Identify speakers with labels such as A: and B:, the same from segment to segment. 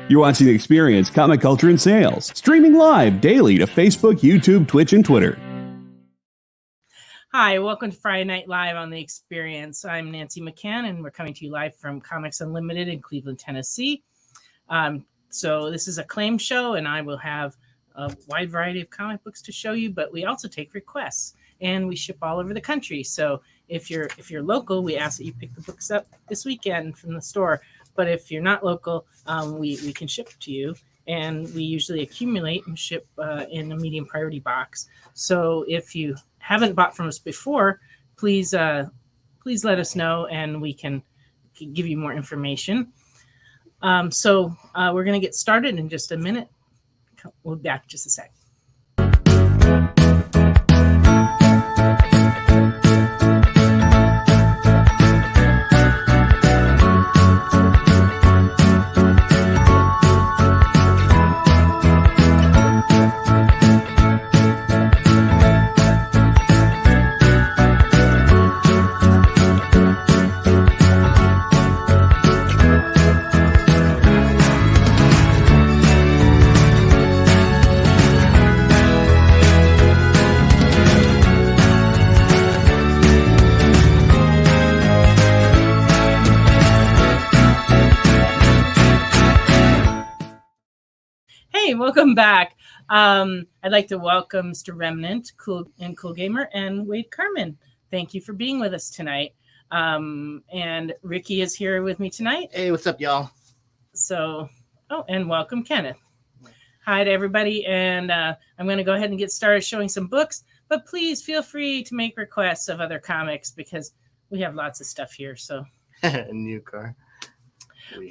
A: You're watching The Experience, Comic Culture and Sales, streaming live daily to Facebook, YouTube, Twitch, and Twitter.
B: Hi, welcome to Friday Night Live on The Experience. I'm Nancy McCann, and we're coming to you live from Comics Unlimited in Cleveland, Tennessee. So this is a claim show, and I will have a wide variety of comic books to show you, but we also take requests, and we ship all over the country. So if you're local, we ask that you pick the books up this weekend from the store. But if you're not local, we can ship to you, and we usually accumulate and ship in a medium priority box. So if you haven't bought from us before, please let us know, and we can give you more information. So we're going to get started in just a minute. We'll be back in just a sec. Hey, welcome back. I'd like to welcome Mr. Remnant, Cool Gamer, and Wade Carmen. Thank you for being with us tonight. And Ricky is here with me tonight.
C: Hey, what's up, y'all?
B: So, and welcome, Kenneth. Hi to everybody. And I'm going to go ahead and get started showing some books. But please feel free to make requests of other comics because we have lots of stuff here. So,
C: New car.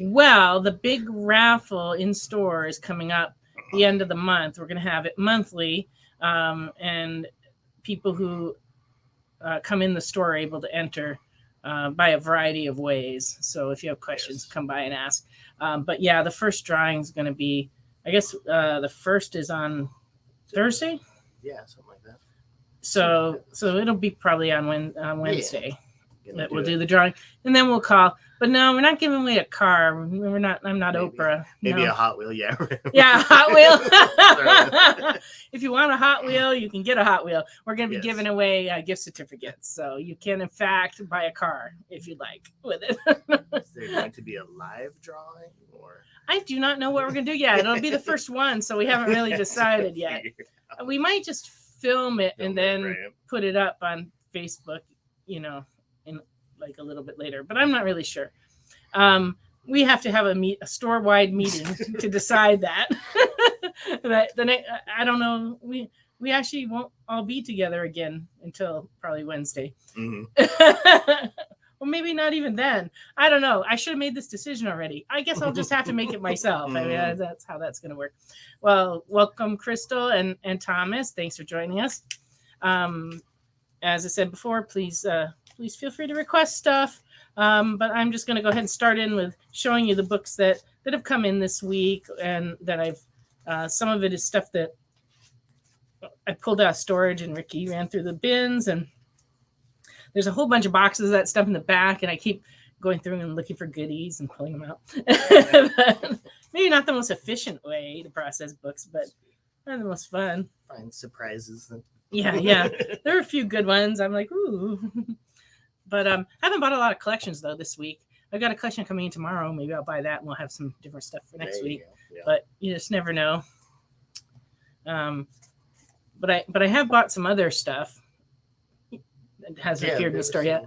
B: Well, the big raffle in store is coming up the end of the month. We're going to have it monthly, and people who come in the store are able to enter by a variety of ways. So if you have questions, come by and ask. But yeah, the first drawing is going to be, I guess the first is on Thursday.
C: Yeah, something like that.
B: So it'll be probably on Wednesday.
C: Yeah.
B: That we'll do the drawing, and then we'll call. But no, we're not giving away a car. I'm not Oprah.
C: Maybe
B: no.
C: a Hot Wheel, yeah.
B: Yeah, Hot Wheel. If you want a Hot Wheel, you can get a Hot Wheel. We're going to be giving away gift certificates, so you can, in fact, buy a car if you'd like with it.
C: Is there going to be a live drawing, or?
B: I do not know what we're going to do yet. It'll be the first one, so we haven't really decided yet. We might just film it and then put it up on Facebook, in like a little bit later, but I'm not really sure. We have to have a store-wide meeting to decide that. I don't know. We actually won't all be together again until probably Wednesday.
C: Mm-hmm.
B: Well, maybe not even then. I don't know. I should have made this decision already. I guess I'll just have to make it myself. I mean, that's how that's going to work. Well, welcome, Crystal and Thomas. Thanks for joining us. As I said before, please feel free to request stuff. But I'm just going to go ahead and start in with showing you the books that have come in this week, and that I've some of it is stuff that I pulled out of storage and Ricky ran through the bins, and there's a whole bunch of boxes of that stuff in the back, and I keep going through and looking for goodies and pulling them out. Maybe not the most efficient way to process books, but not the most fun.
C: Find surprises.
B: Yeah. There are a few good ones. I'm like, ooh. But I haven't bought a lot of collections, though, this week. I've got a collection coming in tomorrow. Maybe I'll buy that, and we'll have some different stuff for next week. Yeah. But you just never know. But I have bought some other stuff. It hasn't appeared in the store yet.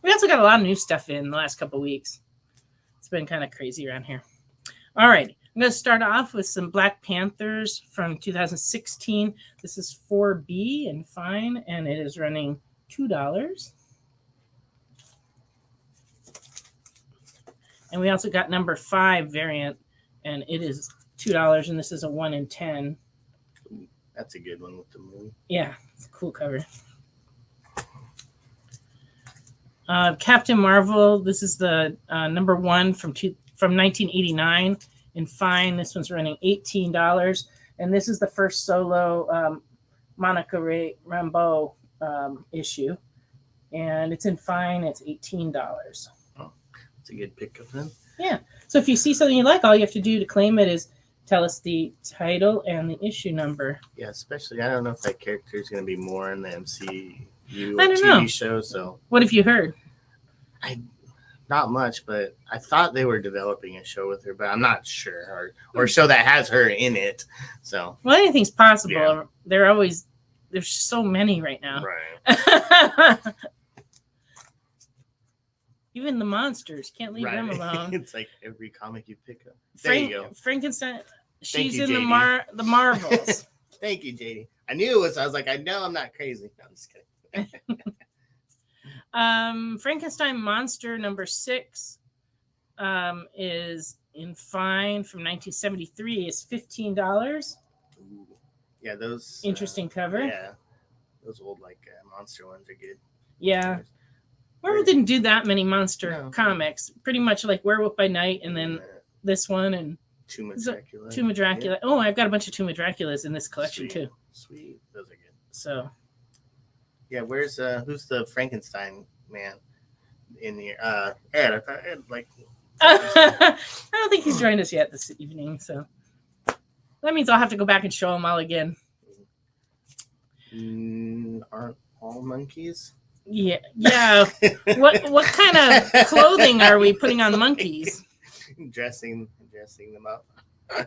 B: We also got a lot of new stuff in the last couple of weeks. It's been kind of crazy around here. All right. I'm going to start off with some Black Panthers from 2016. This is 4B and fine, and it is running $2. And we also got number 5 variant, and it is $2, and this is a 1 in 10.
C: That's a good one with the moon.
B: Yeah, it's a cool cover. Captain Marvel, this is the number 1 from 1989 in fine. This one's running $18, and this is the first solo Monica Rambeau issue, and it's in fine. It's $18.
C: Oh, it's a good pickup then.
B: Yeah. So if you see something you like, all you have to do to claim it is tell us the title and the issue number.
C: Yeah, especially I don't know if that character is going to be more in the MCU
B: I don't
C: TV
B: know.
C: show. So
B: What have you heard?
C: not much, but I thought they were developing a show with her, but I'm not sure, or a show that has her in it. So
B: Well, anything's possible.
C: Yeah.
B: There's so many right now.
C: right,
B: Even the monsters can't leave them
C: right.
B: alone.
C: It's like every comic you pick up. There you go.
B: Frankenstein. She's
C: you,
B: in
C: JD.
B: the Marvels.
C: Thank you, JD. I knew it was. I was like, I know I'm not crazy. No, I'm just kidding.
B: Frankenstein monster number 6 is in fine from 1973. It's $15.
C: Ooh. Yeah, those
B: Interesting cover.
C: Yeah, those old monster ones are good.
B: Yeah. Marvel didn't do that many monster
C: No.
B: comics. Pretty much like Werewolf by Night, and then this one and
C: Tomb of Dracula.
B: Tomb of Dracula.
C: Yeah.
B: Oh, I've got a bunch of Tomb of Draculas in this collection too.
C: Sweet, those are good.
B: So
C: Yeah, where's who's the Frankenstein man in here? Ed, I thought Ed
B: I don't think he's joined us yet this evening. So that means I'll have to go back and show them all again.
C: Aren't all monkeys?
B: Yeah. What kind of clothing are we putting on monkeys?
C: Dressing them up.
B: I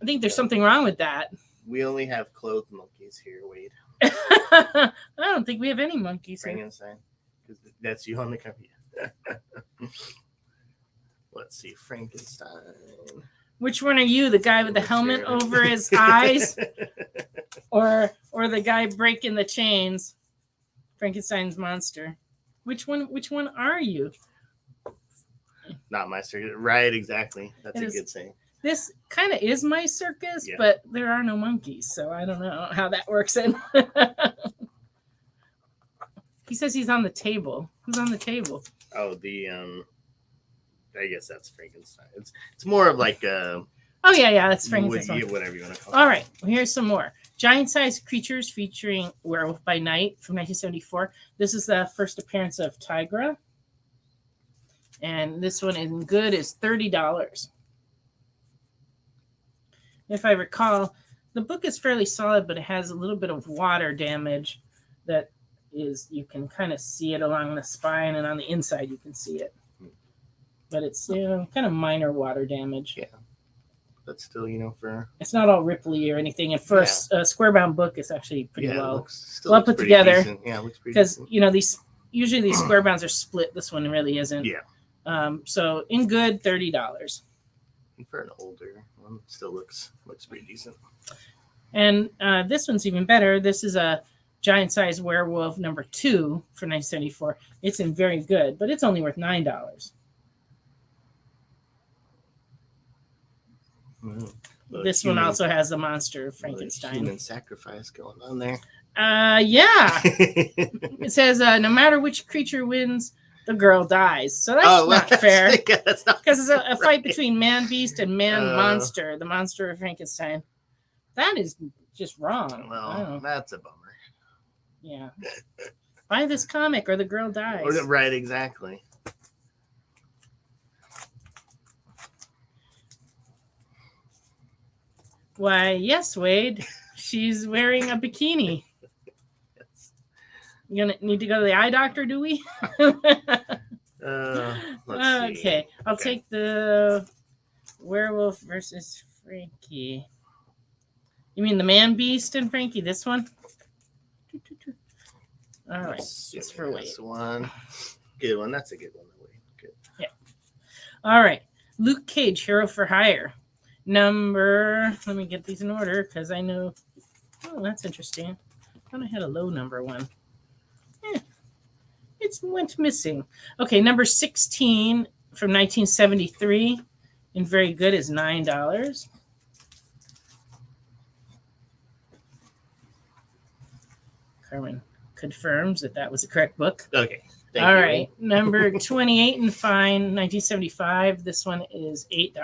B: think there's something wrong with that.
C: We only have clothed monkeys here, Wade.
B: I don't think we have any monkeys here.
C: Frankenstein. Because that's you on the cover. Let's see, Frankenstein.
B: Which one are you? The guy with the helmet over his eyes, or the guy breaking the chains? Frankenstein's monster. Which one are you?
C: Not my circus. Right, exactly. That's
B: It
C: a
B: is-
C: good saying.
B: This kind of is my circus,
C: Yeah.
B: but there are no monkeys, so I don't know how that works in. He says he's on the table. Who's on the table?
C: Oh, I guess that's Frankenstein. It's more of like
B: Oh yeah, that's Frankenstein.
C: whatever you want to call it.
B: All right, well, here's some more. Giant-sized creatures featuring Werewolf by Night from 1974. This is the first appearance of Tigra. And this one in good is $30. If I recall, the book is fairly solid, but it has a little bit of water damage that is, you can kind of see it along the spine, and on the inside you can see it. But it's kind of minor water damage.
C: Yeah. But still, for
B: It's not all ripply or anything. And for a square-bound book, it's actually pretty well
C: looks
B: put
C: pretty
B: together.
C: decent. Yeah, it looks pretty
B: because
C: decent.
B: usually these square bounds are split. This one really isn't.
C: Yeah.
B: So in good, $30.
C: And for an older one, it still looks pretty decent.
B: And this one's even better. This is a giant-sized werewolf number 2 for 1974. It's in very good, but it's only worth $9. This one also has the monster of Frankenstein.
C: Human sacrifice going on there.
B: Yeah. It says no matter which creature wins, the girl dies. So that's not fair.
C: That's not
B: because it's a fight between man beast and man monster, the monster of Frankenstein. That is just wrong.
C: Well, that's a bummer.
B: Yeah. Buy this comic or the girl dies.
C: Right, exactly.
B: Why, yes, Wade. She's wearing a bikini.
C: Yes.
B: You gonna need to go to the eye doctor, do we?
C: Let's see.
B: I'll take the werewolf versus Frankie. You mean the man beast and Frankie? This one? All right. It's for Wade.
C: This one. Good one. That's a good one. Good.
B: Yeah. All right. Luke Cage, Hero for Hire. Let me get these in order because I know. Oh, that's interesting. I thought I had a low number one. It went missing. Okay, number 16 from 1973 and very good is $9. Carmen confirms that was the correct book.
C: Okay.
B: All right. Number 28 and fine, 1975. This one is $8.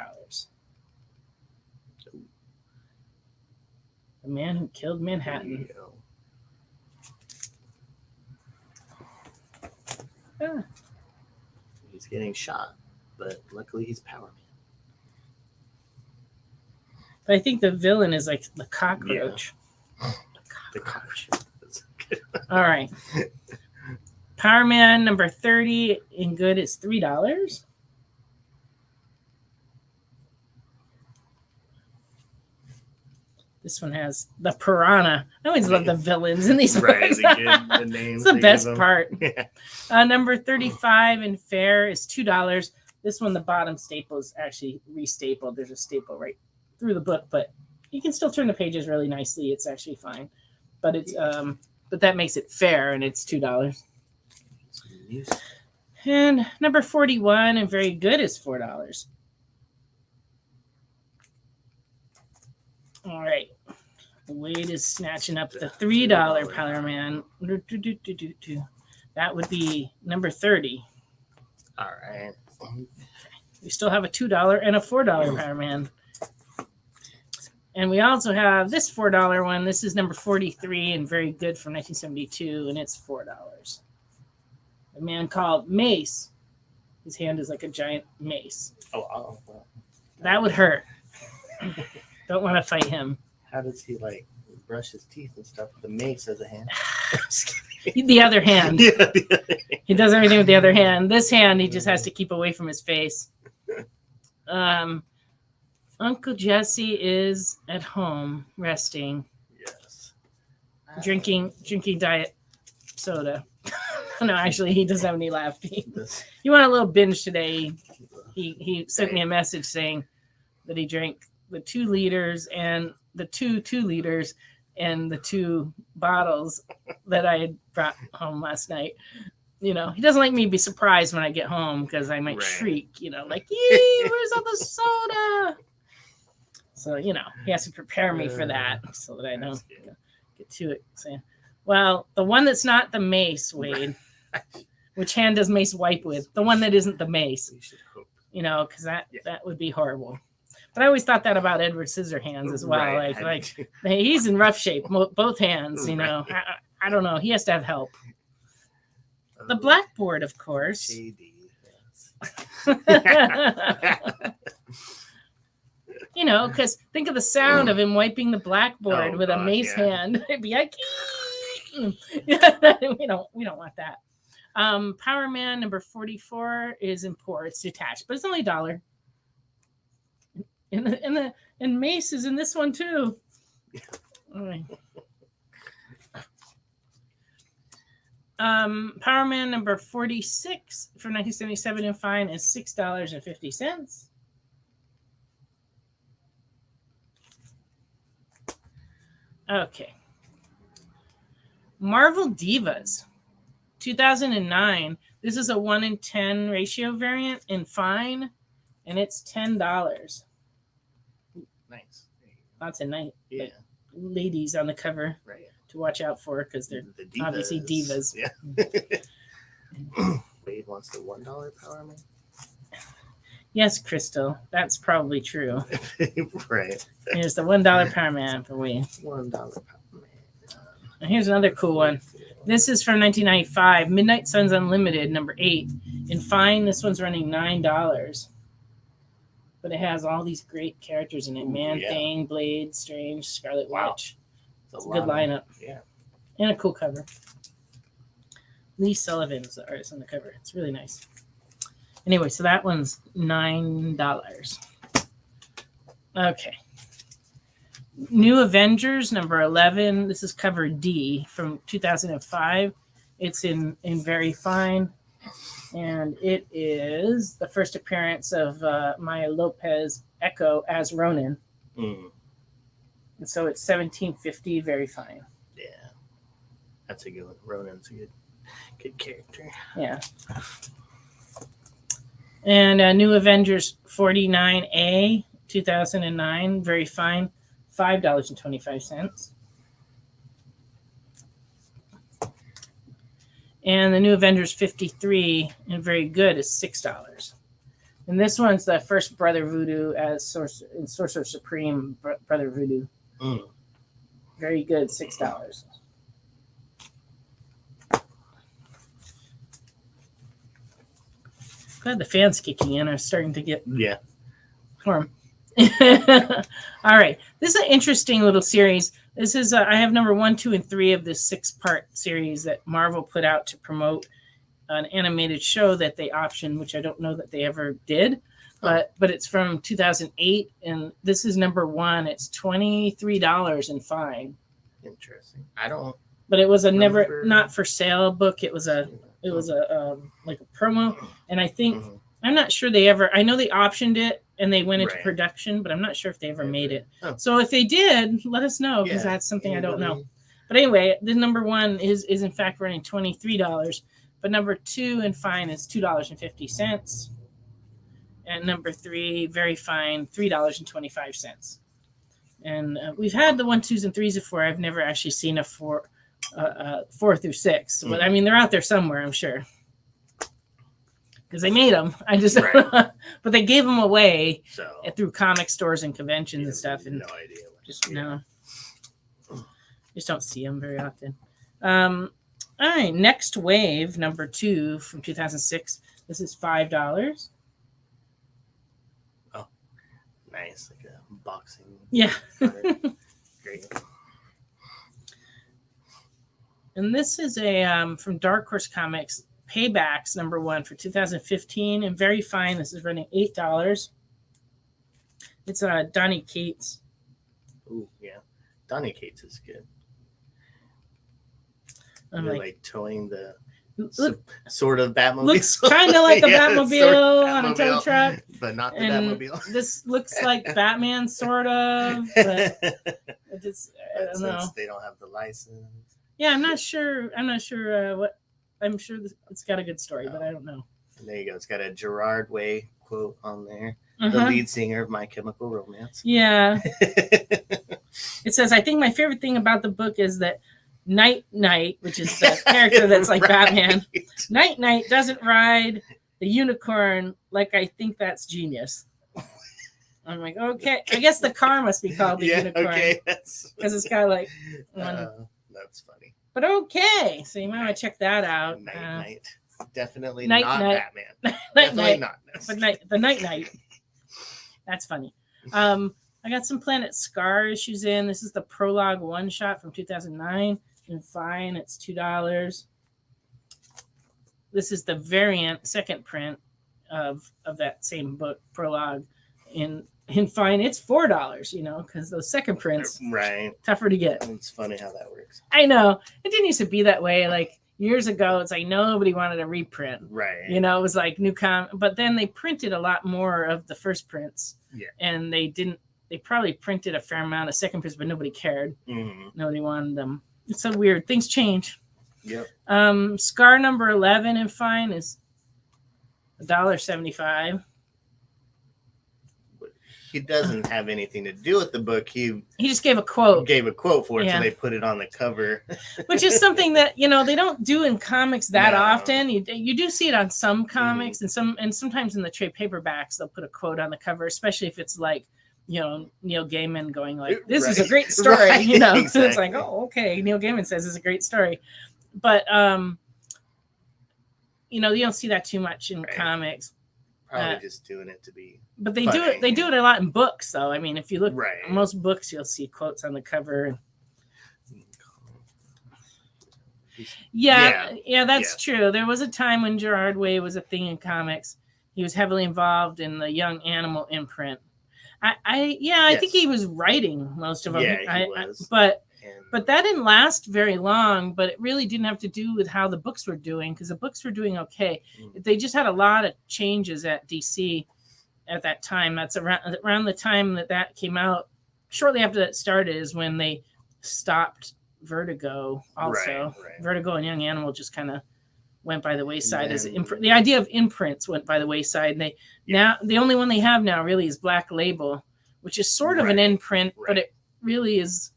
B: The Man Who Killed Manhattan.
C: He's getting shot. but luckily he's Power Man.
B: But I think the villain is like the cockroach.
C: Yeah. The cockroach.
B: All right. Power Man number 30 in good is $3. This one has the piranha. I always love the villains in these
C: Right,
B: books.
C: the names.
B: It's the best part.
C: Yeah.
B: Number 35 in fair is $2. This one, the bottom staple is actually restapled. There's a staple right through the book, but you can still turn the pages really nicely. It's actually fine. But it's but that makes it fair, and it's $2. And number 41 and very good is $4. All right. Wade is snatching up the $3 Power Man. That would be number 30.
C: All right.
B: We still have a $2 and a $4 Power Man. And we also have this $4 one. This is number 43 and very good from 1972, and it's $4. A man called Mace. His hand is like a giant mace.
C: Oh.
B: That would hurt. Don't want to fight him.
C: How does he like brush his teeth and stuff with the mace as a hand?
B: The other hand.
C: Yeah.
B: He does everything with the other hand. This hand, he just has to keep away from his face. Uncle Jesse is at home resting.
C: Yes.
B: Drinking diet soda. No, actually, he doesn't have any left. He went a little binge today. He sent me a message saying that he drank the 2 liters and the 2 liters and the 2 bottles that I had brought home last night. You know, he doesn't like me to be surprised when I get home because I might shriek, like, yee, where's all the soda? So, he has to prepare me for that so that I don't get to it. So, well, the one that's not the mace, Wade, which hand does Mace wipe with? The one that isn't the mace, because that would be horrible. But I always thought that about Edward Scissorhands as well.
C: Right.
B: Like he's in rough shape, both hands, I don't know. He has to have help. The blackboard, of course. Because think of the sound of him wiping the blackboard with a mace hand. It'd be like, we don't want that. Power Man number 44 is in poor. It's detached, but it's only $1. And Mace is in this one too. All right. Power Man number 46 from 1977 in fine is $6.50. Okay. Marvel Divas, 2009. This is a 1-in-10 ratio variant in fine, and it's $10.
C: Nice.
B: Lots of
C: Yeah.
B: ladies on the cover to watch out for because they're obviously divas.
C: Yeah. Wade wants the $1 Power Man.
B: Yes, Crystal, that's probably true.
C: Right.
B: Here's the $1 Power Man for Wade.
C: $1 Power Man.
B: And here's another cool one. This is from 1995. Midnight Suns Unlimited, number 8. In fine, this one's running $9. But it has all these great characters in it. Man-Thing, Blade, Strange, Scarlet Witch. It's a good lineup.
C: Yeah.
B: And a cool cover. Lee Sullivan is the artist on the cover. It's really nice. Anyway, so that one's $9. Okay. New Avengers, number 11. This is cover D from 2005. It's in very fine. And it is the first appearance of Maya Lopez Echo as Ronin. And so it's $17.50, very fine.
C: Yeah. That's a good one. Ronin's a good character.
B: Yeah. And New Avengers 49A, 2009, very fine, $5.25. And the New Avengers 53, and very good, is $6. And this one's the first Brother Voodoo as Sorcerer Supreme Brother Voodoo. Very good, $6. Glad the fan's kicking in. I'm starting to get
C: Yeah.
B: warm. All right. This is an interesting little series. This is I have number 1, 2, and 3 of this 6-part series that Marvel put out to promote an animated show that they optioned, which I don't know that they ever did, but it's from 2008, and this is number 1. It's $23 and fine.
C: Interesting. I don't.
B: But it was a never not for sale book. It was a like a promo, and I think I'm not sure they ever. I know they optioned it and they went into production, but I'm not sure if they ever made it. Oh. So if they did, let us know, because that's something I don't know. But anyway, the number 1 is in fact running $23, but number 2 and fine is $2.50, and number 3 very fine $3.25. And we've had the 1, 2s, and 3s before. I've never actually seen a 4 through 6, but I mean they're out there somewhere, I'm sure, because they made them. I just but they gave them away through comic stores and conventions and stuff, and
C: no idea.
B: Just don't see them very often. All right, Next Wave number 2 from 2006. This is $5.
C: Oh, nice, like a boxing.
B: Yeah.
C: Great.
B: And this is a from Dark Horse Comics, Paybacks number 1 for 2015, and very fine. This is running $8. It's Donny Cates.
C: Ooh, yeah, Donny Cates is good.
B: I'm
C: like towing the sort of Batmobile.
B: Looks kind of like a Batmobile sort of on a tow truck,
C: but not the Batmobile.
B: This looks like Batman, sort of. But it just, I don't know.
C: They don't have the license.
B: Yeah, I'm not sure. What. I'm sure it's got a good story, but I don't know.
C: And there you go. It's got a Gerard Way quote on there. The lead singer of My Chemical Romance.
B: Yeah. It says, I think my favorite thing about the book is that Night, which is the character that's like Batman, Night doesn't ride the unicorn. Like, I think that's genius. I'm like, okay. I guess the car must be called the unicorn. Okay. Because it's got like one.
C: That's funny.
B: But okay. So you might want to check that out.
C: Night. Definitely
B: Night,
C: not
B: Night.
C: Batman. Definitely not.
B: But the Night. That's funny. I got some Planet Scar issues in. This is the prologue one shot from 2009. And fine, it's $2. This is the variant second print of that same book prologue. In fine, it's $4. Because those second prints, tougher to get.
C: It's funny how that works.
B: I know it didn't used to be that way. Like years ago, it's like nobody wanted a reprint.
C: Right.
B: It was like new but then they printed a lot more of the first prints.
C: Yeah.
B: And they probably printed a fair amount of second prints, but nobody cared. Mm-hmm. Nobody wanted them. It's so weird. Things change.
C: Yep.
B: Scar number 11 in fine is $1.75.
C: He doesn't have anything to do with the book. He
B: just gave a quote.
C: For it, so they put it on the cover. Which
B: is something that they don't do in comics that often. You do see it on some comics, and sometimes in the trade paperbacks they'll put a quote on the cover, especially if it's like Neil Gaiman going like, "This is a great story." Exactly. So it's like, oh, okay. Neil Gaiman says it's a great story, but you don't see that too much in comics.
C: Probably just doing it to be.
B: But they funny. Do it. They do it a lot in books, though. I mean, if you look at most books, you'll see quotes on the cover. Yeah, that's true. There was a time when Gerard Way was a thing in comics. He was heavily involved in the Young Animal imprint. I think he was writing most of them.
C: Yeah, he was.
B: But that didn't last very long. But it really didn't have to do with how the books were doing, because the books were doing okay. They just had a lot of changes at DC at that time. That's around the time that came out. Shortly after that started is when they stopped Vertigo. Also, Vertigo and Young Animal just kind of went by the wayside. The idea of imprints went by the wayside. And now the only one they have now really is Black Label, which is sort of an imprint, but it really is.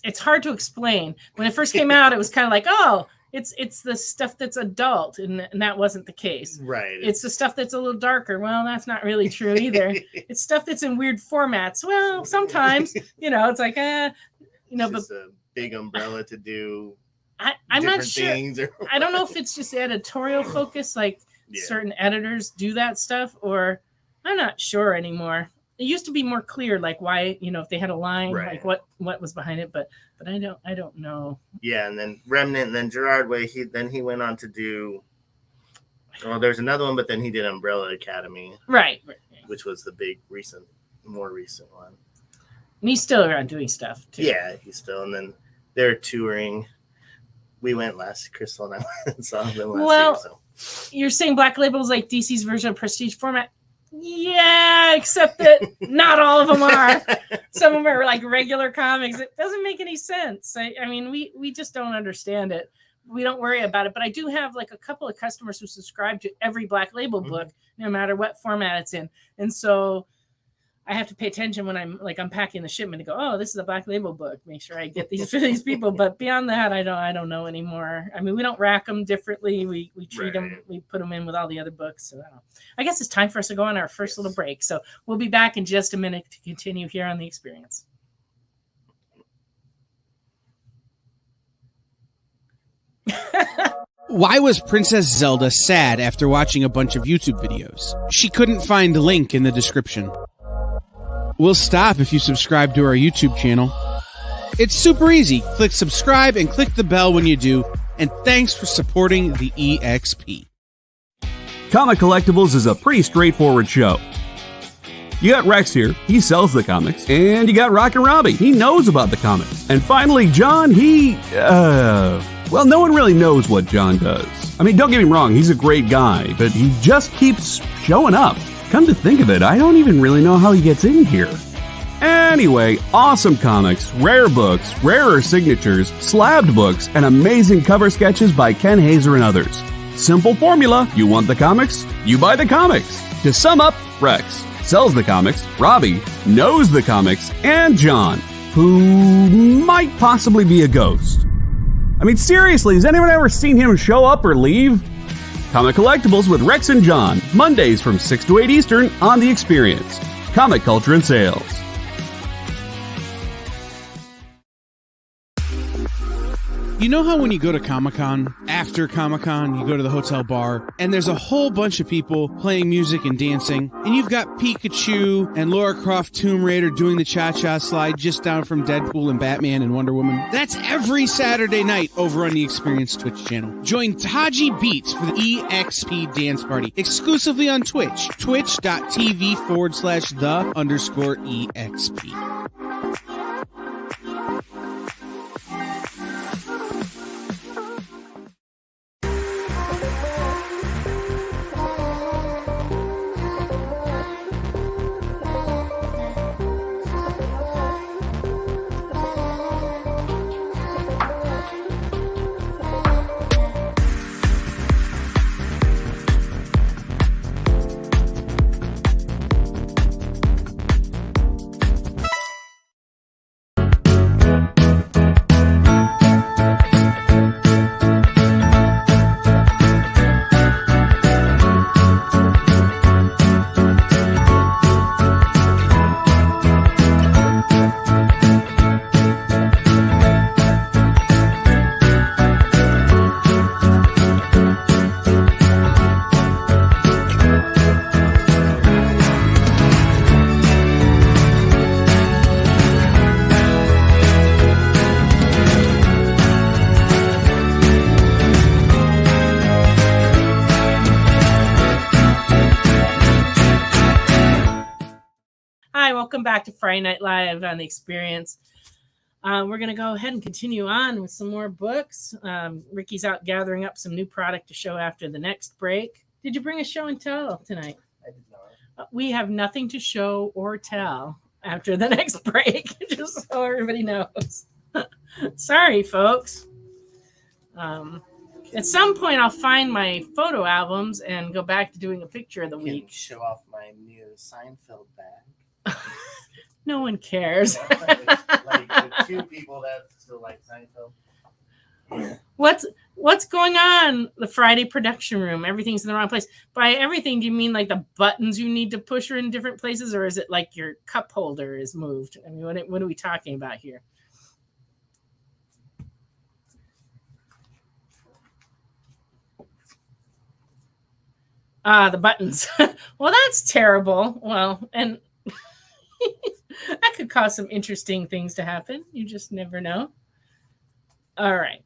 B: It's hard to explain. When it first came out, it was kind of like, oh, it's the stuff that's adult, and that wasn't the case.
C: Right.
B: It's the stuff that's a little darker. Well, that's not really true either. It's stuff that's in weird formats. Well, sometimes, it's like,
C: it's just a big umbrella to do.
B: I'm not sure.
C: Things
B: I don't know if it's just editorial focus. Like certain editors do that stuff, or I'm not sure anymore. It used to be more clear, like why, if they had a line, like what was behind it, but I don't know.
C: Yeah, and then Remnant, and then Gerard Way. He went on to do. Well, there's another one, but then he did Umbrella Academy,
B: right,
C: which was the more recent one.
B: And he's still around doing stuff too.
C: Yeah, he's still, and then they're touring. We went Crystal and I went and saw them last year. So.
B: You're saying Black Label is like DC's version of Prestige format? Yeah, except that not all of them are. Some of them are like regular comics. It doesn't make any sense. I mean, we just don't understand it. We don't worry about it. But I do have like a couple of customers who subscribe to every Black Label book, no matter what format it's in. And so I have to pay attention when I'm like unpacking the shipment to go, oh, this is a Black Label book. Make sure I get these for these people. But beyond that, I don't know anymore. I mean, we don't rack them differently. We treat them. We put them in with all the other books. So I guess it's time for us to go on our first little break. So we'll be back in just a minute to continue here on The Experience.
D: Why was Princess Zelda sad after watching a bunch of YouTube videos? She couldn't find a link in the description. We'll stop if you subscribe to our YouTube channel. It's super easy. Click subscribe and click the bell when you do. And thanks for supporting the EXP.
A: Comic Collectibles is a pretty straightforward show. You got Rex here, he sells the comics, and you got Rock and Robbie, he knows about the comics. And finally, John, well, no one really knows what John does. I mean, don't get me wrong, he's a great guy, but he just keeps showing up. Come to think of it, I don't even really know how he gets in here. Anyway, awesome comics, rare books, rarer signatures, slabbed books, and amazing cover sketches by Ken Hazer and others. Simple formula, you want the comics, you buy the comics. To sum up, Rex sells the comics, Robbie knows the comics, and John, who might possibly be a ghost. I mean, seriously, has anyone ever seen him show up or leave? Comic Collectibles with Rex and John, Mondays from 6 to 8 Eastern on The Experience. Comic Culture and Sales.
D: You know how when you go to Comic-Con, after Comic-Con, you go to the hotel bar, and there's a whole bunch of people playing music and dancing, and you've got Pikachu and Lara Croft Tomb Raider doing the cha-cha slide just down from Deadpool and Batman and Wonder Woman? That's every Saturday night over on the Experience Twitch channel. Join Taji Beats for the EXP Dance Party, exclusively on Twitch, twitch.tv/the_EXP.
B: Welcome back to Friday Night Live on The Experience. We're going to go ahead and continue on with some more books. Ricky's out gathering up some new product to show after the next break. Did you bring a show and tell tonight?
C: I did not.
B: We have nothing to show or tell after the next break, just so everybody knows. Sorry, folks. At some point, I'll find my photo albums and go back to doing a picture of the week.
C: Show off my new Seinfeld bag.
B: No one cares.
C: like the two people that still like Seinfeld. Yeah.
B: What's going on? The Friday production room. Everything's in the wrong place. By everything, do you mean like the buttons you need to push are in different places, or is it like your cup holder is moved? I mean, what are we talking about here? The buttons. Well, that's terrible. Well, and that could cause some interesting things to happen. You just never know. All right.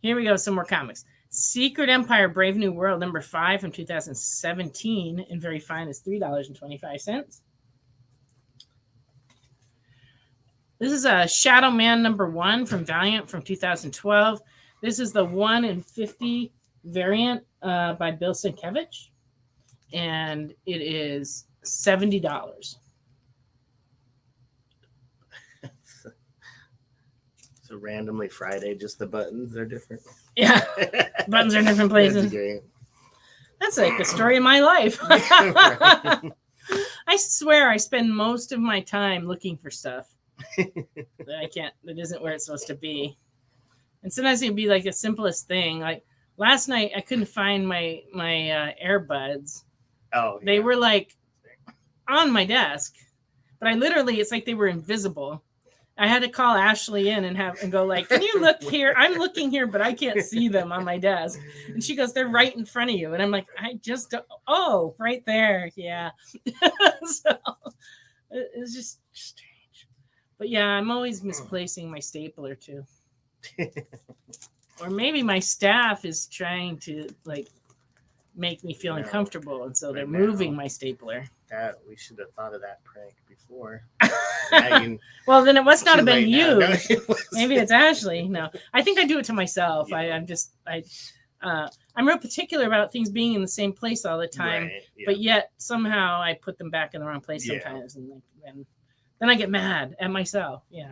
B: Here we go. Some more comics. Secret Empire Brave New World number 5 from 2017 and very fine is $3.25. This is a Shadow Man number 1 from Valiant from 2012. This is the 1 in 50 variant by Bill Sienkiewicz, and it is $70.
C: So randomly Friday, just the buttons are different.
B: Yeah, buttons are in different places.
C: That's great.
B: That's like the story of my life. I swear I spend most of my time looking for stuff that isn't where it's supposed to be. And sometimes it'd be like the simplest thing. Like last night, I couldn't find my earbuds.
C: Oh, yeah.
B: They were like on my desk, but it's like they were invisible. I had to call Ashley in and go like, can you look here? I'm looking here, but I can't see them on my desk. And she goes, they're right in front of you. And I'm like, right there. Yeah. So it's just strange. But yeah, I'm always misplacing my stapler too. Or maybe my staff is trying to like make me feel uncomfortable. And so they're moving my stapler.
C: We should have thought of that prank before.
B: Well, then it must not have been you.
C: No,
B: Maybe it's Ashley. No, I think I do it to myself. Yeah. I'm real particular about things being in the same place all the time, right, yeah. But yet somehow I put them back in the wrong place sometimes, and then I get mad at myself. Yeah.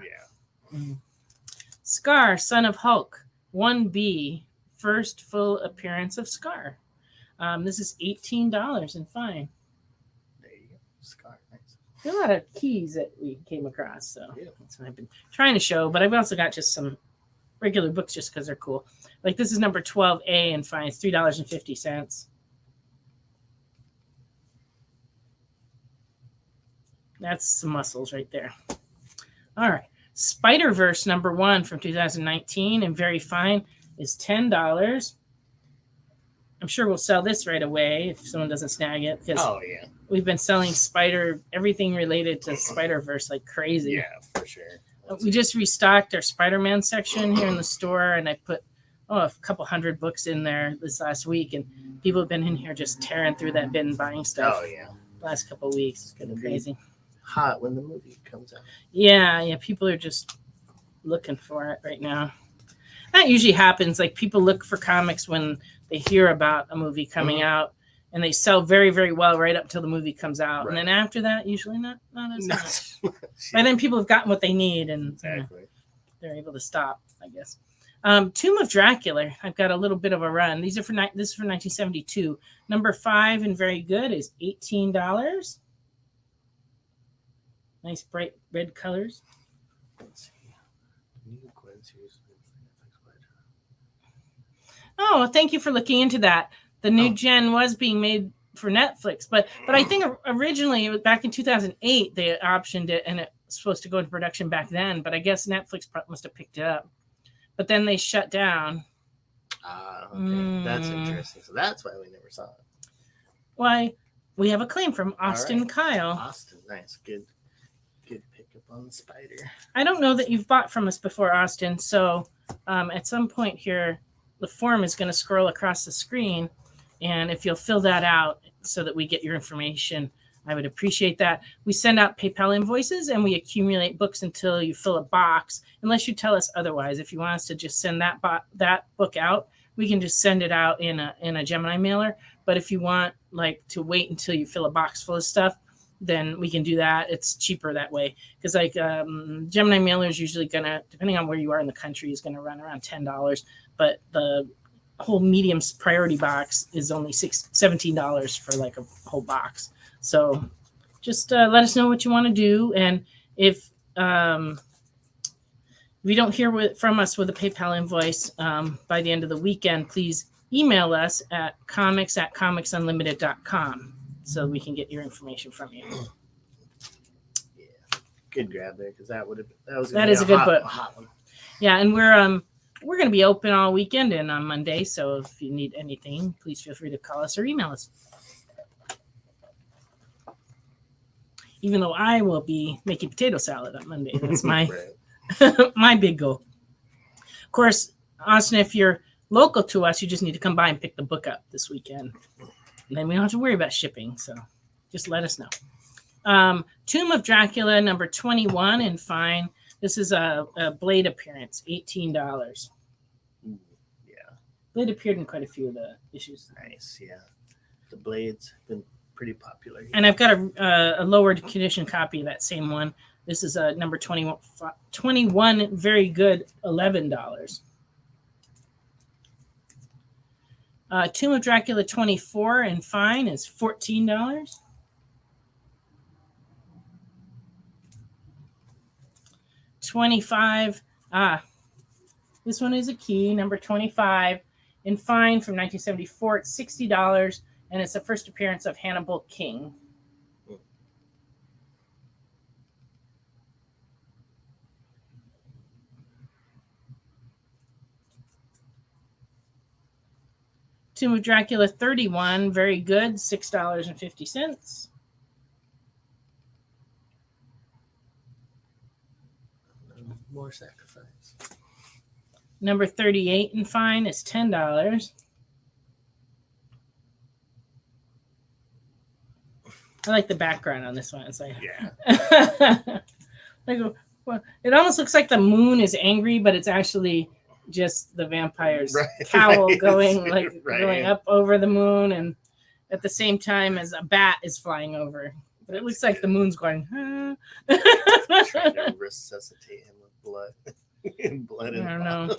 B: Scar, Son of Hulk, 1B, first full appearance of Scar. This is $18 and fine.
C: Scar, nice.
B: There are a lot of keys that we came across, so that's what I've been trying to show. But I've also got just some regular books just because they're cool. Like this is number 12A and fine. It's $3.50. That's some muscles right there. All right. Spider-Verse number 1 from 2019 and very fine is $10. I'm sure we'll sell this right away if someone doesn't snag it. Because we've been selling everything related to Spider-Verse like crazy.
C: Yeah, for sure.
B: We just restocked our Spider-Man section here in the store, and I put a couple hundred books in there this last week, and people have been in here just tearing through that bin buying stuff.
C: Oh, yeah.
B: Last couple of weeks. It's kind of crazy.
C: Hot when the movie comes out.
B: Yeah. People are just looking for it right now. That usually happens. Like people look for comics when they hear about a movie coming out, and they sell very, very well right up till the movie comes out. Right. And then after that, usually not as much. By then people have gotten what they need, and they're able to stop, I guess. Tomb of Dracula. I've got a little bit of a run. This is for 1972. Number 5 and very good is $18. Nice bright red colors.
C: Let's see.
B: Oh, thank you for looking into that. The new gen was being made for Netflix, but I think originally it was back in 2008 they optioned it, and it was supposed to go into production back then. But I guess Netflix must have picked it up. But then they shut down.
C: Okay. That's interesting. So that's why we never saw it.
B: Why? We have a claim from Austin Kyle.
C: Austin, nice, good pickup on the Spider.
B: I don't know that you've bought from us before, Austin. So at some point here, the form is going to scroll across the screen, and if you'll fill that out so that we get your information, I would appreciate that. We send out PayPal invoices, and we accumulate books until you fill a box, unless you tell us otherwise. If you want us to just send that book out, we can just send it out in a Gemini mailer. But if you want to wait until you fill a box full of stuff, then we can do that. It's cheaper that way, because Gemini mailer is usually gonna, depending on where you are in the country, is gonna run around $10. But the whole medium priority box is only $17 for a whole box. So just let us know what you want to do. And if you don't hear from us with a PayPal invoice by the end of the weekend, please email us at comics@comicsunlimited.com so we can get your information from you.
C: Yeah, good grab there, because that
B: is a good book.
C: Hot one.
B: Yeah, and we're going to be open all weekend and on Monday, so if you need anything, please feel free to call us or email us. even though I will be making potato salad on Monday. That's my
C: Right.
B: my big goal. Of course, Austin, if you're local to us, you just need to come by and pick the book up this weekend. And then we don't have to worry about shipping. So just let us know. Tomb of Dracula, number 21 in fine. This is a Blade appearance, $18.
C: Yeah.
B: Blade appeared in quite a few of the issues.
C: Nice. Yeah. The Blades have been pretty popular.
B: And I've got a lowered condition copy of that same one. This is a number 21, very good, $11. Tomb of Dracula 24 and fine is $14. $25. This one is a key, number 25 in fine from 1974. It's $60, and it's the first appearance of Hannibal King. Tomb of Dracula 31, very good, $6.50.
C: More sacrifice.
B: Number 38 in fine is $10. I like the background on this one. It's like,
C: Yeah.
B: like, well, it almost looks like the moon is angry, but it's actually just the vampire's cowl going going up over the moon, and at the same time as a bat is flying over. But it looks like the moon's going.
C: Trying to resuscitate him with blood. Blood and
B: I don't know.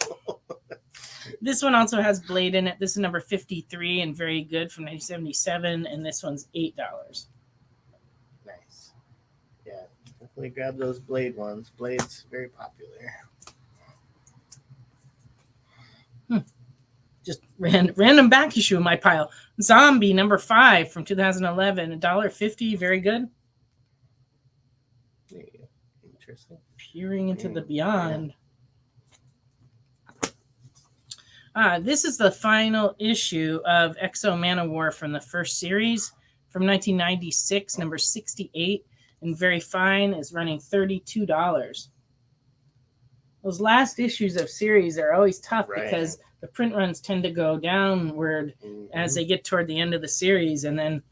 B: This one also has Blade in it. This is number 53 and very good from 1977, and this one's $8.
C: Nice. Yeah, definitely grab those Blade ones. Blade's very popular.
B: Just random back issue in my pile. Zombie number 5 from 2011, $1.50, very good.
C: There you go. Interesting.
B: Peering into the beyond. This is the final issue of Exo Manowar from the first series from 1996, number 68, and very fine is running $32. Those last issues of series are always tough because the print runs tend to go downward as they get toward the end of the series, and then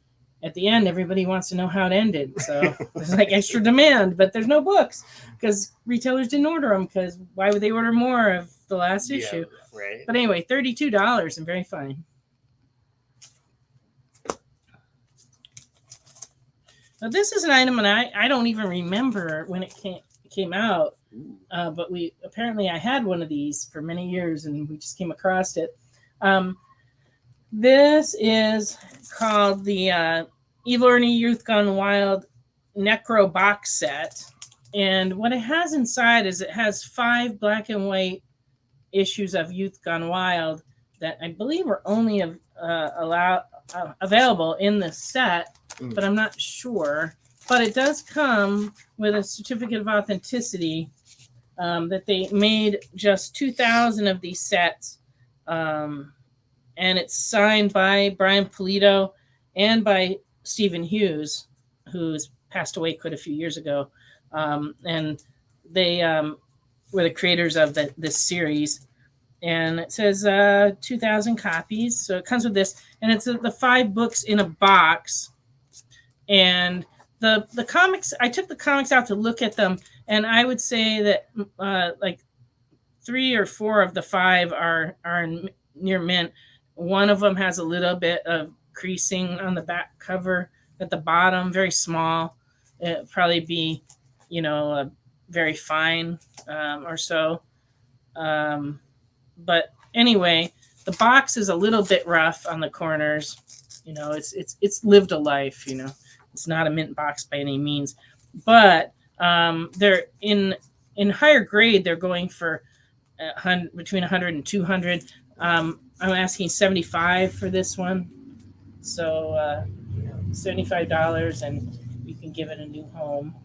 B: at the end, everybody wants to know how it ended. So there's like extra demand, but there's no books because retailers didn't order them, because why would they order more of the last issue?
C: Right.
B: But anyway, $32 and very fine. Now this is an item, and I don't even remember when it came out, but I had one of these for many years, and we just came across it. This is called the Evil Ernie Youth Gone Wild Necro box set. And what it has inside is it has 5 black and white issues of Youth Gone Wild that I believe were only available in this set, but I'm not sure. But it does come with a certificate of authenticity that they made just 2,000 of these sets. And it's signed by Brian Pulido and by Stephen Hughes, who's passed away quite a few years ago. And they were the creators of this series. And it says 2,000 copies. So it comes with this. And it's the 5 books in a box. And the comics, I took the comics out to look at them. And I would say that like 3 or 4 of the 5 are near mint. One of them has a little bit of creasing on the back cover at the bottom, very small. It'd probably be, very fine or so. But anyway, the box is a little bit rough on the corners. It's lived a life. It's not a mint box by any means. But they're in higher grade. They're going for between 100 and 200. I'm asking $75 for this one. So $75, and you can give it a new home.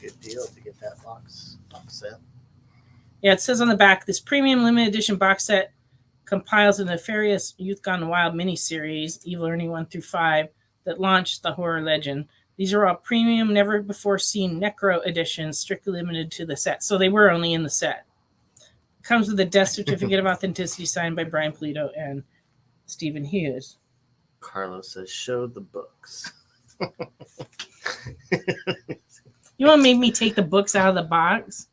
C: Good deal to get that box set.
B: Yeah, it says on the back, this premium limited edition box set compiles a nefarious Youth Gone Wild miniseries, Evil Ernie 1 through 5, that launched the horror legend. These are all premium, never before seen Necro editions, strictly limited to the set. So they were only in the set. Comes with a death certificate of authenticity signed by Brian Polito and Stephen Hughes.
C: Carlos says, show the books.
B: You want to make me take the books out of the box?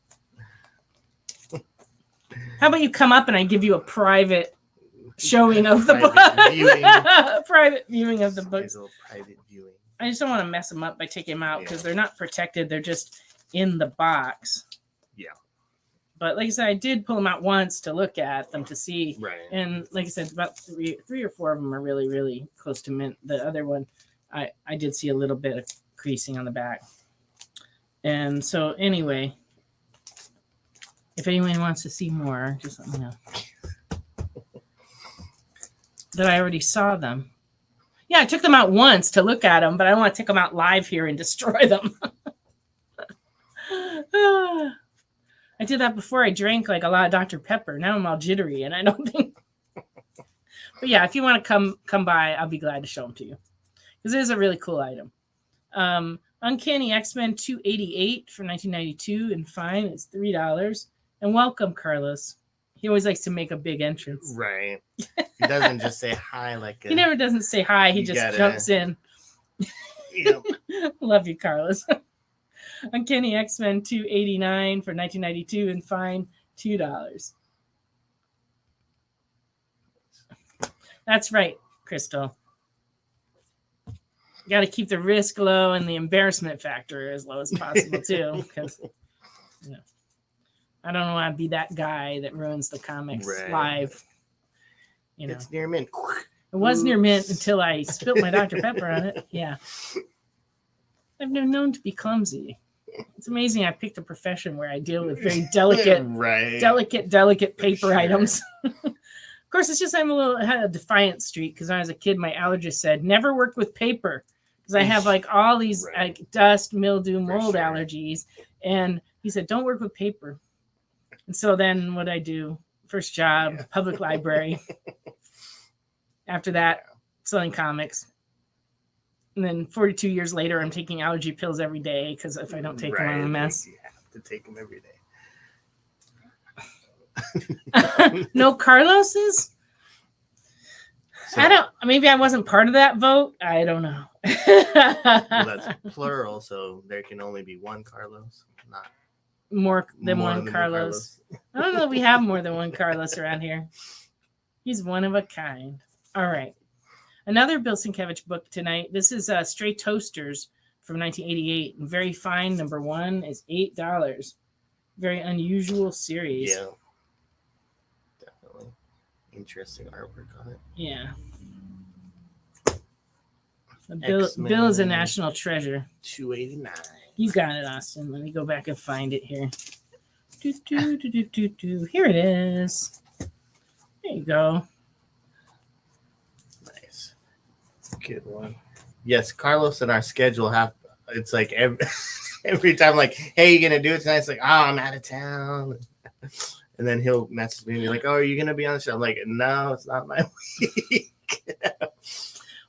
B: How about you come up and I give you a private showing of the book? Private viewing of the books.
C: Private viewing.
B: I just don't want to mess them up by taking them out because they're not protected. They're just in the box.
C: Yeah.
B: But like I said, I did pull them out once to look at them to see.
C: Right.
B: And like I said, about three or four of them are really, really close to mint. The other one, I did see a little bit of creasing on the back. And so anyway, if anyone wants to see more, just let me know. That I already saw them. Yeah, I took them out once to look at them, but I don't want to take them out live here and destroy them. I did that before I drank like a lot of Dr. Pepper. Now I'm all jittery, and I don't think. But yeah, if you want to come by, I'll be glad to show them to you because it is a really cool item. Uncanny X-Men 288 from 1992 and fine. It's $3. And welcome, Carlos. He always likes to make a big entrance.
C: Right. He doesn't just say hi like
B: he never doesn't say hi. He just jumps in.
C: Yep.
B: Love you, Carlos. Uncanny X-Men 289 for 1992 and fine $2. That's right, Crystal. You got to keep the risk low and the embarrassment factor as low as possible too, because I don't want to be that guy that ruins the comics live.
C: It's near mint.
B: It was near mint until I spilled my Dr. Pepper on it. Yeah. I've been known to be clumsy. It's amazing I picked a profession where I deal with very delicate paper items. Of course, it's just I had a defiant streak because when I was a kid, my allergist said, never work with paper because I have like all these like dust, mildew, mold allergies. And he said, don't work with paper. And so then what I do, first job, public library. After that, selling comics. And then 42 years later, I'm taking allergy pills every day because if I don't take them, I'm a mess.
C: You have to take them every day.
B: No Carlos's? So, maybe I wasn't part of that vote. I don't know.
C: Well, that's plural, so there can only be one Carlos, not
B: more than one Carlos. I don't know that we have more than one Carlos around here. He's one of a kind. All right. Another Bill Sienkiewicz book tonight. This is Stray Toasters from 1988. Very fine. Number 1 is $8. Very unusual series.
C: Yeah. Definitely. Interesting artwork on it.
B: Yeah. Bill is a national treasure.
C: 289.
B: You got it, Austin. Let me go back and find it here. Here it is. There you go.
C: Nice. Good one. Yes, Carlos and our schedule it's like every time, like, hey, you gonna do it tonight? It's like, I'm out of town. And then he'll message me and be like, are you gonna be on the show? I'm like, no, it's not my week.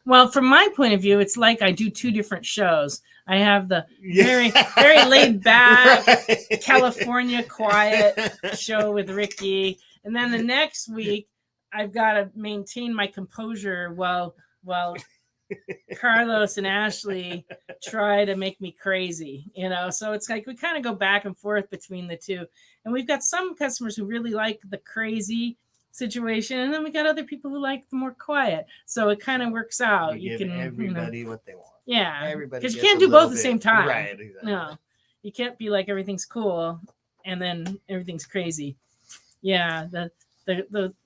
B: Well, from my point of view, it's like I do 2 different shows. I have the very laid back California quiet show with Ricky. And then the next week, I've got to maintain my composure while Carlos and Ashley try to make me crazy, So it's like we kind of go back and forth between the 2. And we've got some customers who really like the crazy situation, and then we got other people who like the more quiet. So it kind of works out.
C: You give everybody what they want.
B: Yeah, because you can't do both at the same time.
C: Right, exactly.
B: No, you can't be like everything's cool and then everything's crazy. Yeah, the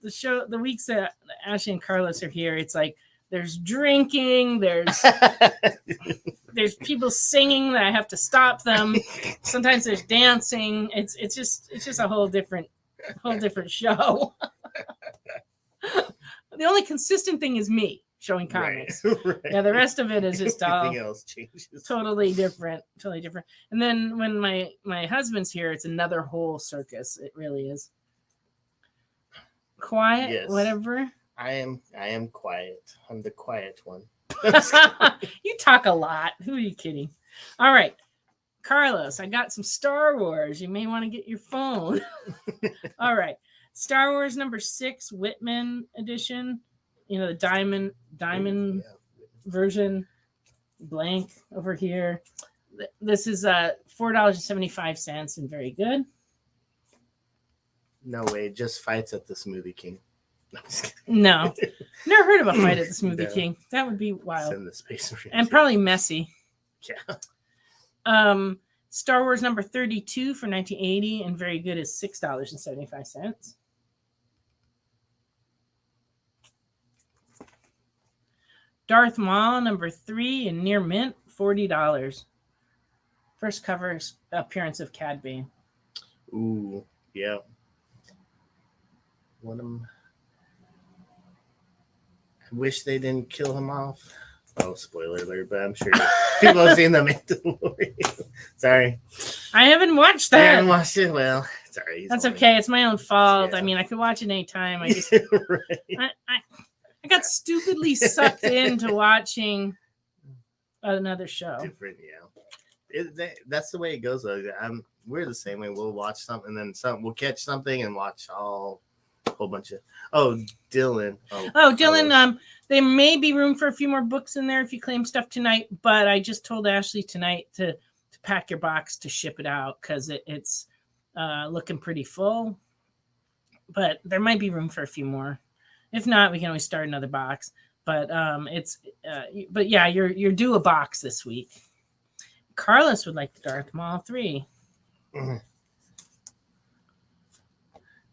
B: show, the weeks that Ashley and Carlos are here, it's like there's drinking, there's people singing that I have to stop them. Sometimes there's dancing. It's just a whole different show. The only consistent thing is me showing comics. Right. Yeah, the rest of it is just all
C: else changes.
B: Totally different. And then when my husband's here, it's another whole circus. It really is. Quiet, yes. Whatever.
C: I am quiet. I'm the quiet one.
B: You talk a lot. Who are you kidding? All right. Carlos, I got some Star Wars. You may want to get your phone. All right. Star Wars number 6, Whitman edition. You know, the diamond version. Blank over here. This is $4.75 and very good.
C: No way. Just fights at the Smoothie King.
B: No. Never heard of a fight at the Smoothie King. That would be wild.
C: Send the Space Marines.
B: And probably messy.
C: Yeah.
B: Star Wars number 32 for 1980 and very good is $6.75. Darth Maul number 3 in near mint, $40. First cover appearance of Cad Bane.
C: Ooh, yeah. I wish they didn't kill him off. Oh, spoiler alert, but I'm sure people have seen The Mandalorian. Sorry.
B: I haven't watched that.
C: I haven't watched it. Well, sorry.
B: That's okay. It's my own fault.
C: Yeah.
B: I mean, I could watch it anytime. I just
C: Right.
B: I got stupidly sucked into watching another show.
C: Different, yeah. That's the way it goes, though. We're the same way. We'll watch something, and then we'll catch something and watch a whole bunch of. Oh, Dylan.
B: Oh, Dylan. There may be room for a few more books in there if you claim stuff tonight. But I just told Ashley tonight to pack your box to ship it out because it's looking pretty full. But there might be room for a few more. If not, we can always start another box. But but yeah, you're due a box this week. Carlos would like the Darth Maul 3.
C: Mm-hmm.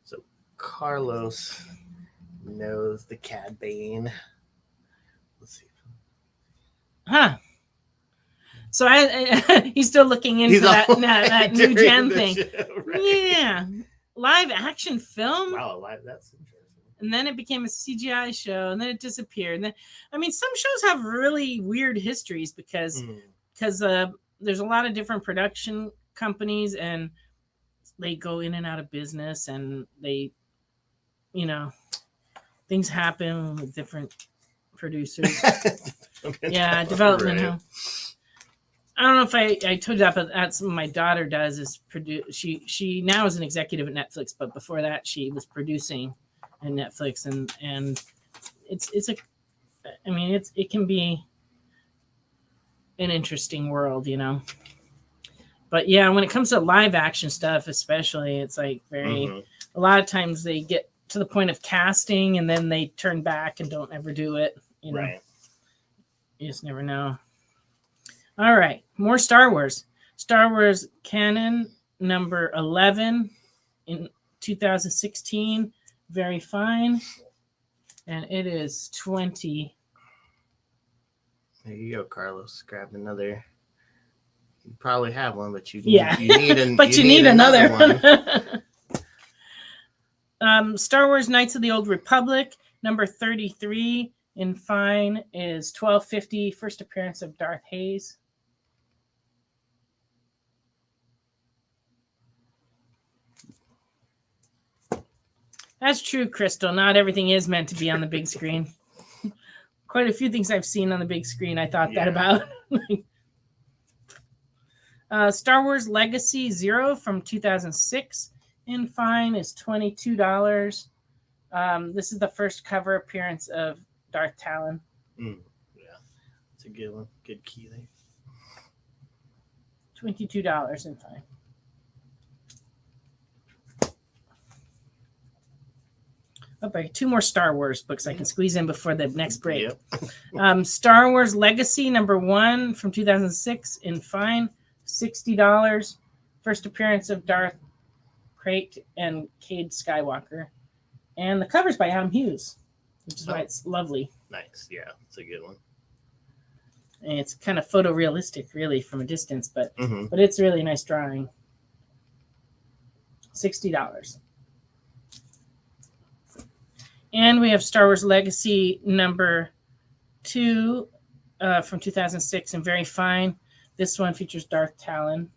C: So Carlos knows the Cad Bane. Let's see.
B: Huh. So he's still looking into that new gen thing.
C: Show, right?
B: Yeah. Live action film.
C: Wow, that's interesting.
B: And then it became a CGI show, and then it disappeared. And then, I mean, some shows have really weird histories because there's a lot of different production companies, and they go in and out of business, and they, things happen with different producers. Yeah, development. Right. I don't know if I told you that, but that's what my daughter does is produce. She now is an executive at Netflix, but before that she was producing at Netflix, and it can be an interesting world, But yeah, when it comes to live action stuff, especially, it's like a lot of times they get to the point of casting and then they turn back and don't ever do it.
C: Right.
B: You just never know. All right, more Star Wars. Star Wars canon number 11 in 2016. Very fine. And it is 20.
C: There you go, Carlos. Grab another. You probably have one, but you need
B: another one. Star Wars Knights of the Old Republic number 33 in fine is $12.50. First appearance of Darth Hayes. That's true, Crystal. Not everything is meant to be on the big screen. Quite a few things I've seen on the big screen I thought that about. Star Wars Legacy 0 from 2006 in fine is $22. This is the first cover appearance of Darth Talon.
C: Yeah, it's a good one. Good key there.
B: $22 in fine. Okay, 2 more Star Wars books I can squeeze in before the next break. Yep. Star Wars Legacy number 1 from 2006 in fine, $60. First appearance of Darth Krayt and Cade Skywalker. And the cover's by Adam Hughes, which is why it's lovely.
C: Nice. Yeah, it's a good one.
B: And it's kind of photorealistic, really, from a distance, but it's really nice drawing. $60. And we have Star Wars Legacy number 2 from 2006 and very fine. This one features Darth Talon.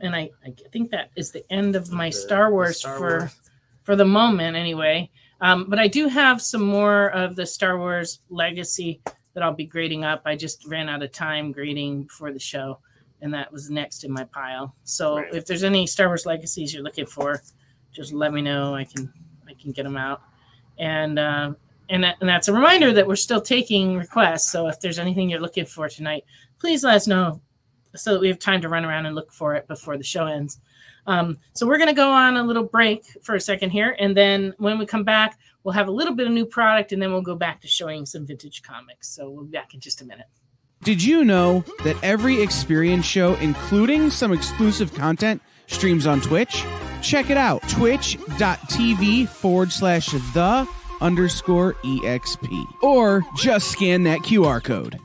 B: and I think that is the end of my Star Wars for the moment anyway. But I do have some more of the Star Wars Legacy that I'll be grading up. I just ran out of time grading before the show, and that was next in my pile. So if there's any Star Wars Legacies you're looking for, just let me know. I can get them out. And that's a reminder that we're still taking requests. So if there's anything you're looking for tonight, please let us know so that we have time to run around and look for it before the show ends. So we're going to go on a little break for a second here. And then when we come back, we'll have a little bit of new product, and then we'll go back to showing some vintage comics. So we'll be back in just a minute.
D: Did you know that every experience show, including some exclusive content, streams on Twitch? Check it out. Twitch.tv/the_EXP. Or just scan that QR code.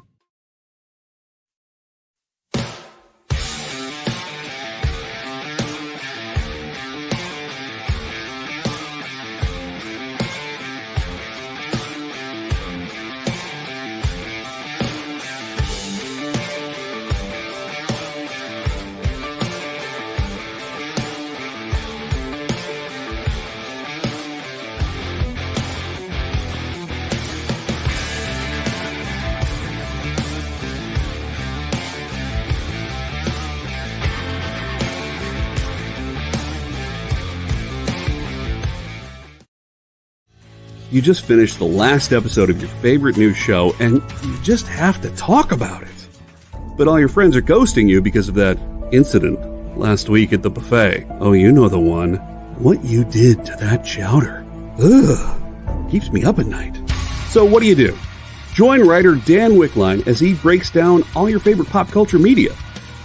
A: You just finished the last episode of your favorite new show, and you just have to talk about it. But all your friends are ghosting you because of that incident last week at the buffet. Oh, you know the one. What you did to that chowder. Ugh. Keeps me up at night. So what do? Join writer Dan Wickline as he breaks down all your favorite pop culture media.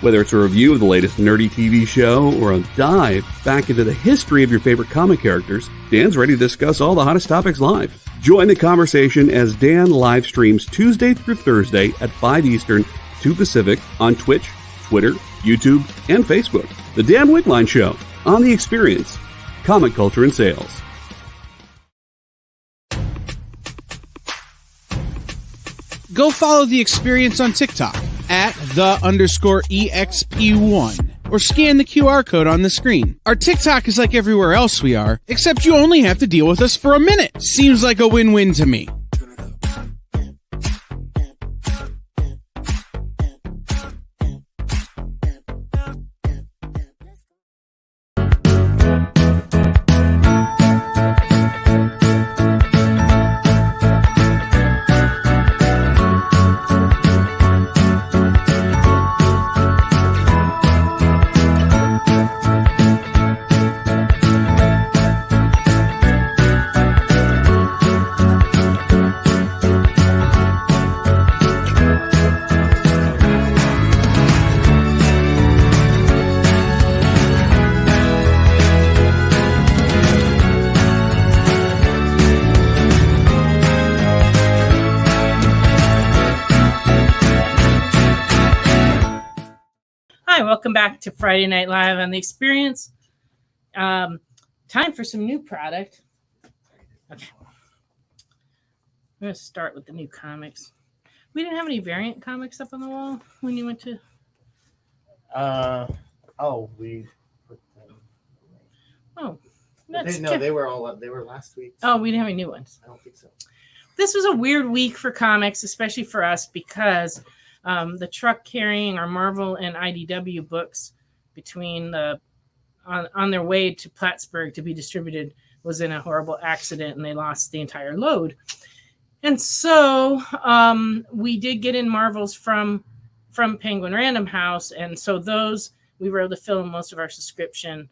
A: Whether it's a review of the latest nerdy TV show or a dive back into the history of your favorite comic characters, Dan's ready to discuss all the hottest topics live. Join the conversation as Dan live streams Tuesday through Thursday at 5 Eastern, 2 Pacific on Twitch, Twitter, YouTube, and Facebook. The Dan Wickline Show, on The Experience, comic culture and sales.
D: Go follow The Experience on TikTok at @the_EXP1 or scan the QR code on the screen. Our TikTok is like everywhere else we are, except you only have to deal with us for a minute. Seems like a win-win to me.
B: Welcome back to Friday Night Live on The Experience. Time for some new product. Okay. I'm going to start with the new comics. We didn't have any variant comics up on the wall when you went to...
C: we put them...
B: Oh.
C: They were last week.
B: Oh, we didn't have any new ones.
C: I don't think so.
B: This was a weird week for comics, especially for us, because... the truck carrying our Marvel and IDW books between on their way to Plattsburgh to be distributed was in a horrible accident, and they lost the entire load. And so we did get in Marvels from Penguin Random House, and so those we were able to fill in most of our subscription.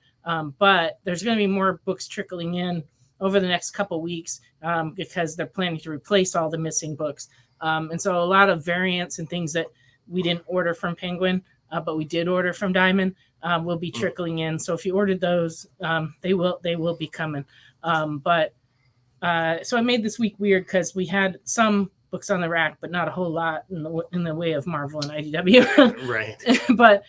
B: But there's going to be more books trickling in over the next couple weeks because they're planning to replace all the missing books. And so a lot of variants and things that we didn't order from Penguin, but we did order from Diamond, will be trickling in. So if you ordered those, they will be coming. So I made this week weird because we had some books on the rack, but not a whole lot in the way of Marvel and IDW.
C: Right.
B: But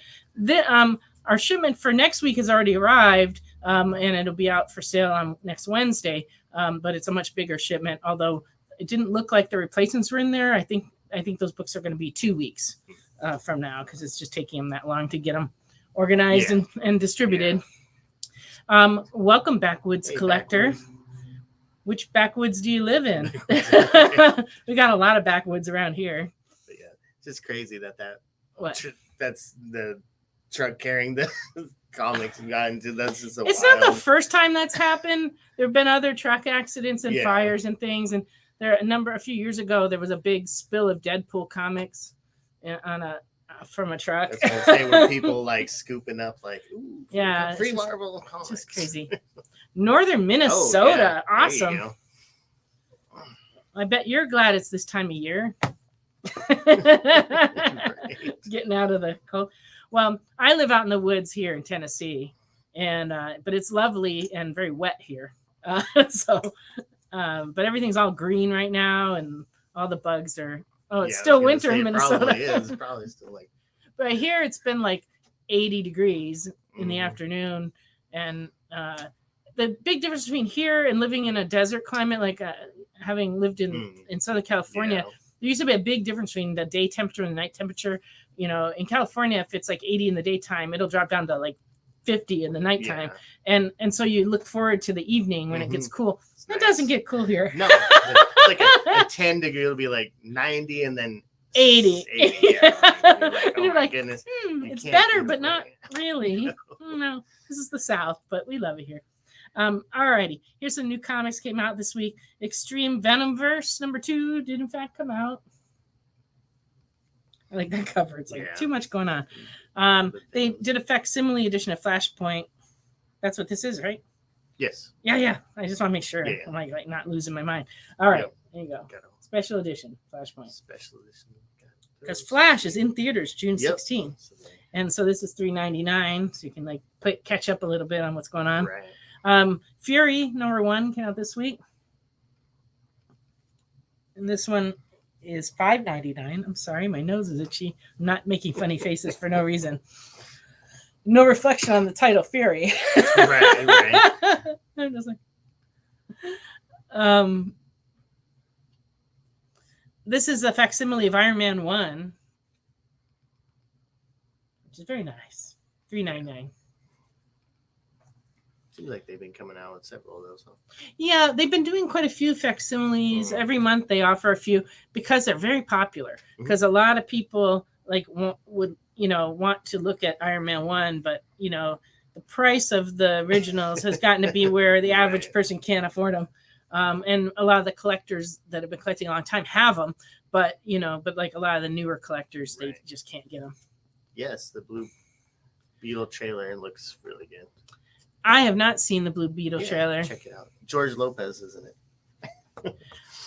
B: our shipment for next week has already arrived, and it'll be out for sale on next Wednesday. But it's a much bigger shipment, although it didn't look like the replacements were in there. I think those books are going to be 2 weeks from now because it's just taking them that long to get them organized and distributed. Welcome, Backwoods Collector.
C: Backwoods.
B: Which backwoods do you live in? We got a lot of backwoods around here.
C: But yeah, it's just crazy
B: What?
C: That's the truck carrying the comics we got into. That's just so
B: It's
C: wild.
B: not the first time that's happened. There have been other truck accidents and fires and things. And a few years ago, there was a big spill of Deadpool comics from a truck.
C: That's what I'm saying, where people like scooping up like, ooh, free Marvel comics.
B: It's just crazy. Northern Minnesota. Awesome. I bet you're glad it's this time of year. Getting out of the cold. Well, I live out in the woods here in Tennessee, and but it's lovely and very wet here. But everything's all green right now, and all the bugs are. Oh, it's still winter in Minnesota.
C: Probably is. Probably still like.
B: But here it's been like 80 degrees in the afternoon, and the big difference between here and living in a desert climate, like having lived in Southern California, there used to be a big difference between the day temperature and the night temperature. You know, in California, if it's like 80 in the daytime, it'll drop down to like 50 in the nighttime. And so you look forward to the evening when it gets cool. It doesn't get cool here.
C: No, it's like a 10 degree, it'll be like 90 and then
B: 80.
C: You're like, goodness.
B: It's better, but not really. No, this is the South, but we love it here. Alrighty, here's some new comics came out this week. Extreme Venomverse #2 did in fact come out. I like that cover. It's like too much going on. They did a facsimile edition of Flashpoint. That's what this is, right?
C: Yes.
B: Yeah. I just want to make sure I'm like not losing my mind. All right, there you go. Special edition Flashpoint.
C: Special edition.
B: Because Flash is in theaters June 16th. And so this is $3.99, so you can like catch up a little bit on what's going on.
C: Right.
B: Fury #1 came out this week. And this one is $5.99. I'm sorry, my nose is itchy. I'm not making funny faces for no reason. No reflection on the title, Fury.
C: Right.
B: I'm just like, this is a facsimile of Iron Man 1, which is very nice. $3.99.
C: Seems like they've been coming out with several of those. Huh?
B: Yeah, they've been doing quite a few facsimiles. Every month they offer a few because they're very popular. Because a lot of people would want to look at Iron Man 1, but the price of the originals has gotten to be where the average person can't afford them. And a lot of the collectors that have been collecting a long time have them, but like a lot of the newer collectors, they just can't get them.
C: Yes, the Blue Beetle trailer looks really good.
B: I have not seen the Blue Beetle trailer.
C: Check it out. George Lopez is in it.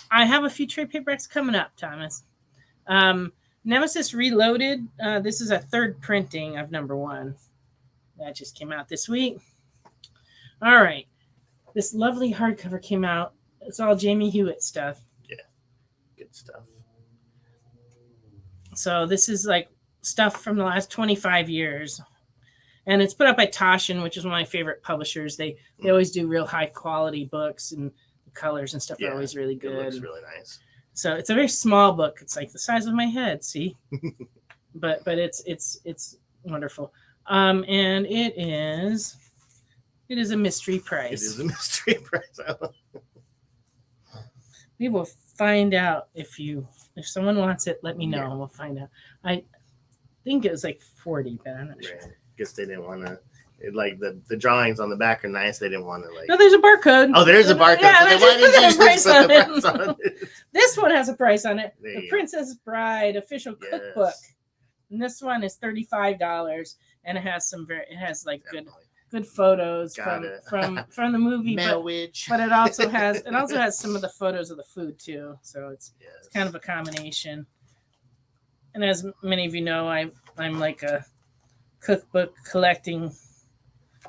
B: I have a few trade paperbacks coming up, Thomas. Nemesis Reloaded. This is a third printing of #1. That just came out this week. All right. This lovely hardcover came out. It's all Jamie Hewitt stuff.
C: Yeah. Good stuff.
B: So this is like stuff from the last 25 years. And it's put up by Toshin, which is one of my favorite publishers. They always do real high quality books, and the colors and stuff are always really good. It
C: looks really nice.
B: So it's a very small book. It's like the size of my head, see? but it's wonderful. And it is a mystery price.
C: It is a mystery price.
B: We will find out if someone wants it, let me know and we'll find out. I think it was like 40, but I'm not sure.
C: Guess they didn't want to. Like the drawings on the back are nice. They didn't want to like.
B: No, there's a barcode.
C: Oh, there's a barcode.
B: Yeah,
C: so why did you just
B: price
C: put
B: on
C: the price on it?
B: This one has a price on it.
C: There
B: The
C: you
B: Princess Bride official cookbook, and this one is $35, and it has like good photos from the movie, but it also has some of the photos of the food too. So it's kind of a combination. And as many of you know, I'm like a cookbook collecting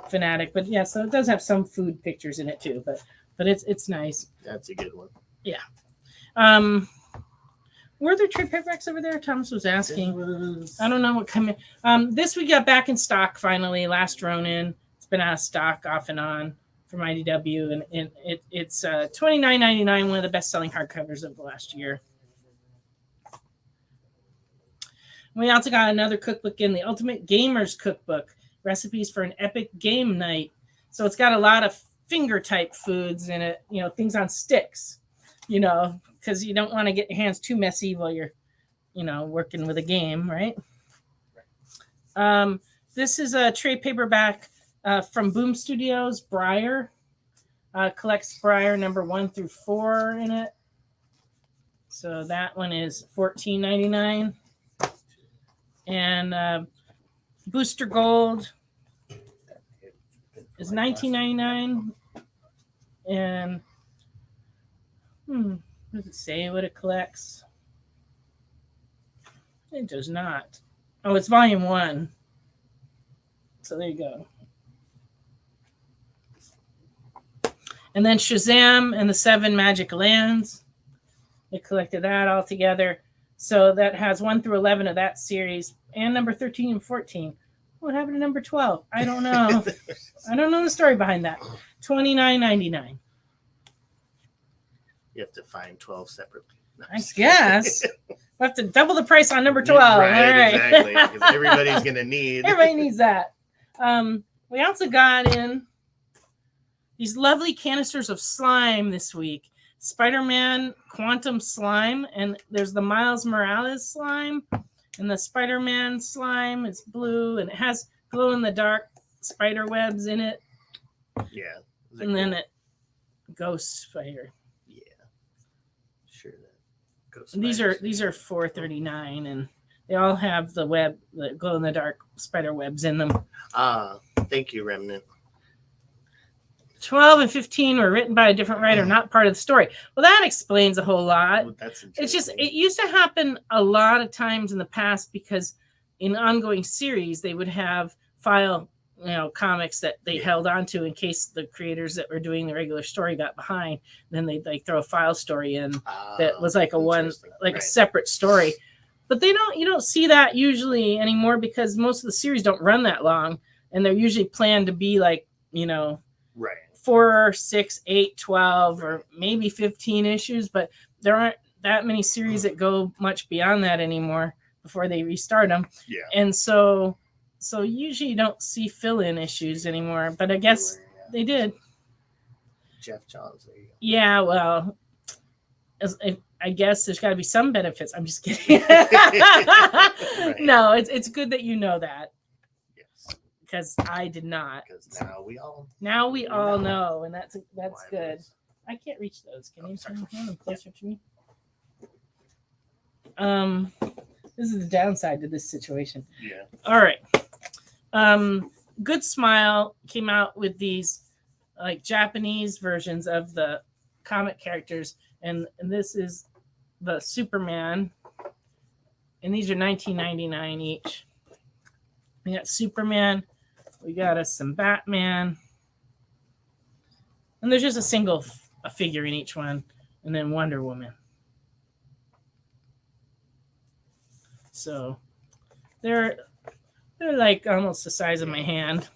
B: fanatic, but so it does have some food pictures in it too, but it's nice.
C: That's a good one.
B: Yeah. Were there trade paperbacks over there? Thomas was asking. I don't know what come in. This we got back in stock finally. Last Ronin. It's been out of stock off and on from IDW, and it's $29.99. One of the best selling hardcovers of the last year. We also got another cookbook in, the Ultimate Gamers Cookbook. recipes for an epic game night. So it's got a lot of finger type foods in it, things on sticks, because you don't want to get your hands too messy while you're, working with a game, right? This is a trade paperback from Boom Studios, Briar. Collects Briar number 1 through 4 in it. So that one is $14.99. And Booster Gold is $19.99. And what does it say what it collects? It does not. Oh, it's volume 1. So there you go. And then Shazam and the 7 Magic Lands. They collected that all together. So that has 1 through 11 of that series. And number 13 and 14. What happened to number 12? I don't know. I don't know the story behind that. $29.99.
C: You have to find 12 separately. No,
B: I guess. We'll have to double the price on number 12.
C: Right,
B: all right.
C: exactly. Because everybody's going to need.
B: Everybody needs that. We also got in these lovely canisters of slime this week. Spider-Man Quantum Slime, and there's the Miles Morales slime, and the Spider-Man slime is blue, and it has glow-in-the-dark spider webs in it.
C: Yeah.
B: And then it Ghost Spider.
C: Yeah. Sure. Ghost
B: And these are $4.39, and they all have the glow-in-the-dark spider webs in them.
C: Thank you, Remnant.
B: 12 and 15 were written by a different writer, not part of the story. Well, that explains a whole lot. It's just, it used to happen a lot of times in the past because in ongoing series, they would have file, comics that they held on to in case the creators that were doing the regular story got behind. Then they'd throw a file story in that was like a separate story. But you don't see that usually anymore because most of the series don't run that long. And they're usually planned to be like,
C: right.
B: 4, 6, 8, 12, or maybe 15 issues, but there aren't that many series that go much beyond that anymore before they restart them.
C: Yeah.
B: And so usually you don't see fill-in issues anymore, but I guess they did.
C: Jeff Johns. There you go.
B: Yeah, well, I guess there's got to be some benefits. I'm just kidding.
C: Right.
B: No, it's good that you know that. Because I did not.
C: Because now we
B: all know, and that's good.
C: Those?
B: I can't reach those. Can you turn them closer to me? This is the downside to this situation.
C: Yeah.
B: All right. Good Smile came out with these like Japanese versions of the comic characters, and this is the Superman, and these are $19.99 each. We got Superman. We got us some Batman. And there's just a single figure in each one. And then Wonder Woman. So they're like almost the size of my hand.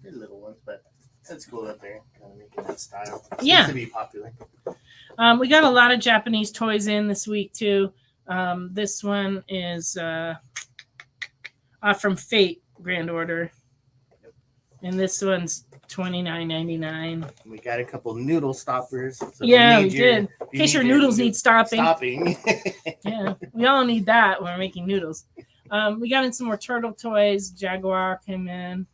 C: They're little ones, but that's cool that they're kind of making that style.
B: Yeah.
C: Seems to be popular.
B: We got a lot of Japanese toys in this week too. This one is from Fate Grand Order. And this one's $29.99.
C: We got a couple noodle stoppers. So
B: yeah, we did. In case your noodles need stopping. Yeah, we all need that when we're making noodles. We got in some more turtle toys. Jaguar came in.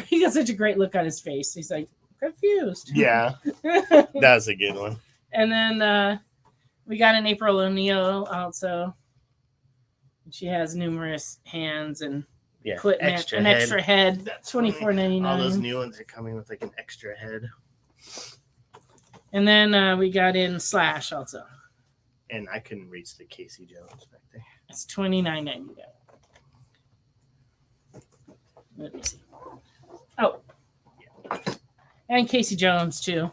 B: He got such a great look on his face. He's like, confused.
C: Yeah, that's a good one.
B: And then we got an April O'Neil also. She has numerous hands and equipment, extra head. $24.99.
C: All those new ones are coming with like an extra head.
B: And then we got in Slash also.
C: And I couldn't reach the Casey Jones back there.
B: It's $29.99. Let me see. Oh, yeah. And Casey Jones too.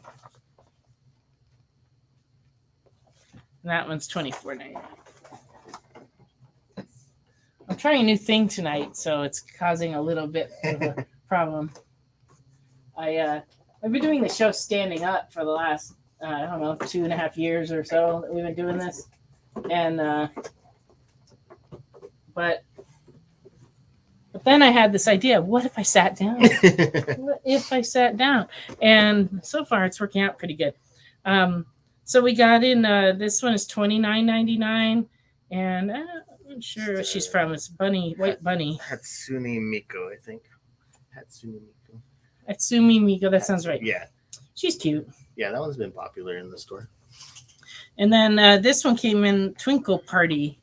B: And that one's $24.99. I'm trying a new thing tonight, so it's causing a little bit of a problem. I've been doing the show standing up for the last, 2.5 years or so that we've been doing this. And, but But then I had this idea, what if I sat down? What if I sat down? And so far it's working out pretty good. So we got in, this one is $29.99. And I'm not sure what she's from. It's White Bunny.
C: Hatsune Miku, I think. Hatsune Miku.
B: Hatsune Miku, that sounds right.
C: Yeah.
B: She's cute.
C: Yeah, that one's been popular in the store.
B: And then this one came in Twinkle Party.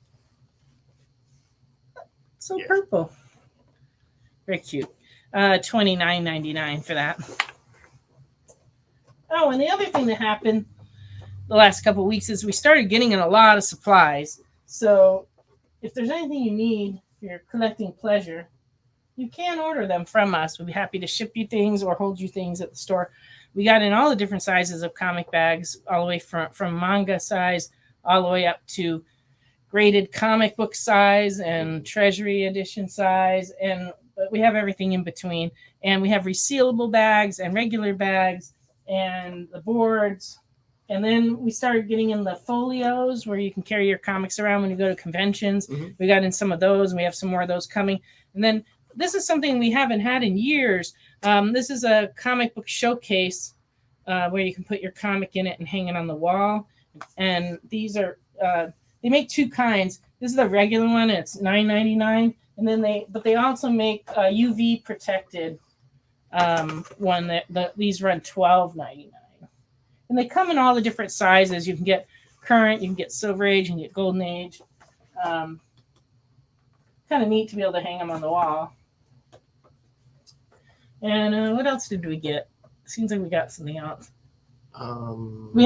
B: So purple. Very cute. $29.99 for that. Oh, and the other thing that happened the last couple of weeks is we started getting in a lot of supplies. So if there's anything you need for your collecting pleasure, you can order them from us. We'd be happy to ship you things or hold you things at the store. We got in all the different sizes of comic bags, all the way from manga size all the way up to graded comic book size and treasury edition size. But we have everything in between. And we have resealable bags and regular bags and the boards. And then we started getting in the folios where you can carry your comics around when you go to conventions. Mm-hmm. We got in some of those, and we have some more of those coming. And then this is something we haven't had in years. This is a comic book showcase where you can put your comic in it and hang it on the wall. And these are, they make two kinds. This is the regular one. It's $9.99. And then they also make a UV protected one that these run $12.99. And they come in all the different sizes. You can get current, you can get silver age, you can get golden age. Kind of neat to be able to hang them on the wall. And what else did we get? Seems like we got something else. We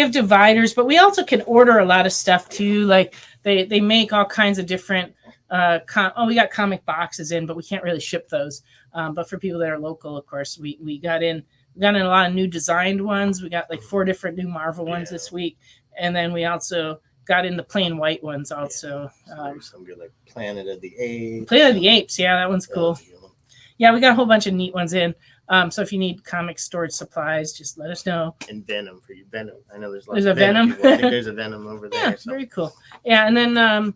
B: have dividers, but we also can order a lot of stuff too. Like they make all kinds of different. We got comic boxes in, but we can't really ship those. But for people that are local, of course, we got in a lot of new designed ones. We got like 4 different new Marvel ones this week, and then we also got in the plain white ones also.
C: Some good like Planet of the Apes.
B: Planet of the Apes, yeah, that one's cool. Yeah, we got a whole bunch of neat ones in. So if you need comic storage supplies, just let us know.
C: And Venom for you, Venom. I know there's
B: a Venom.
C: I think there's a Venom over there.
B: Yeah, very cool. Yeah, and then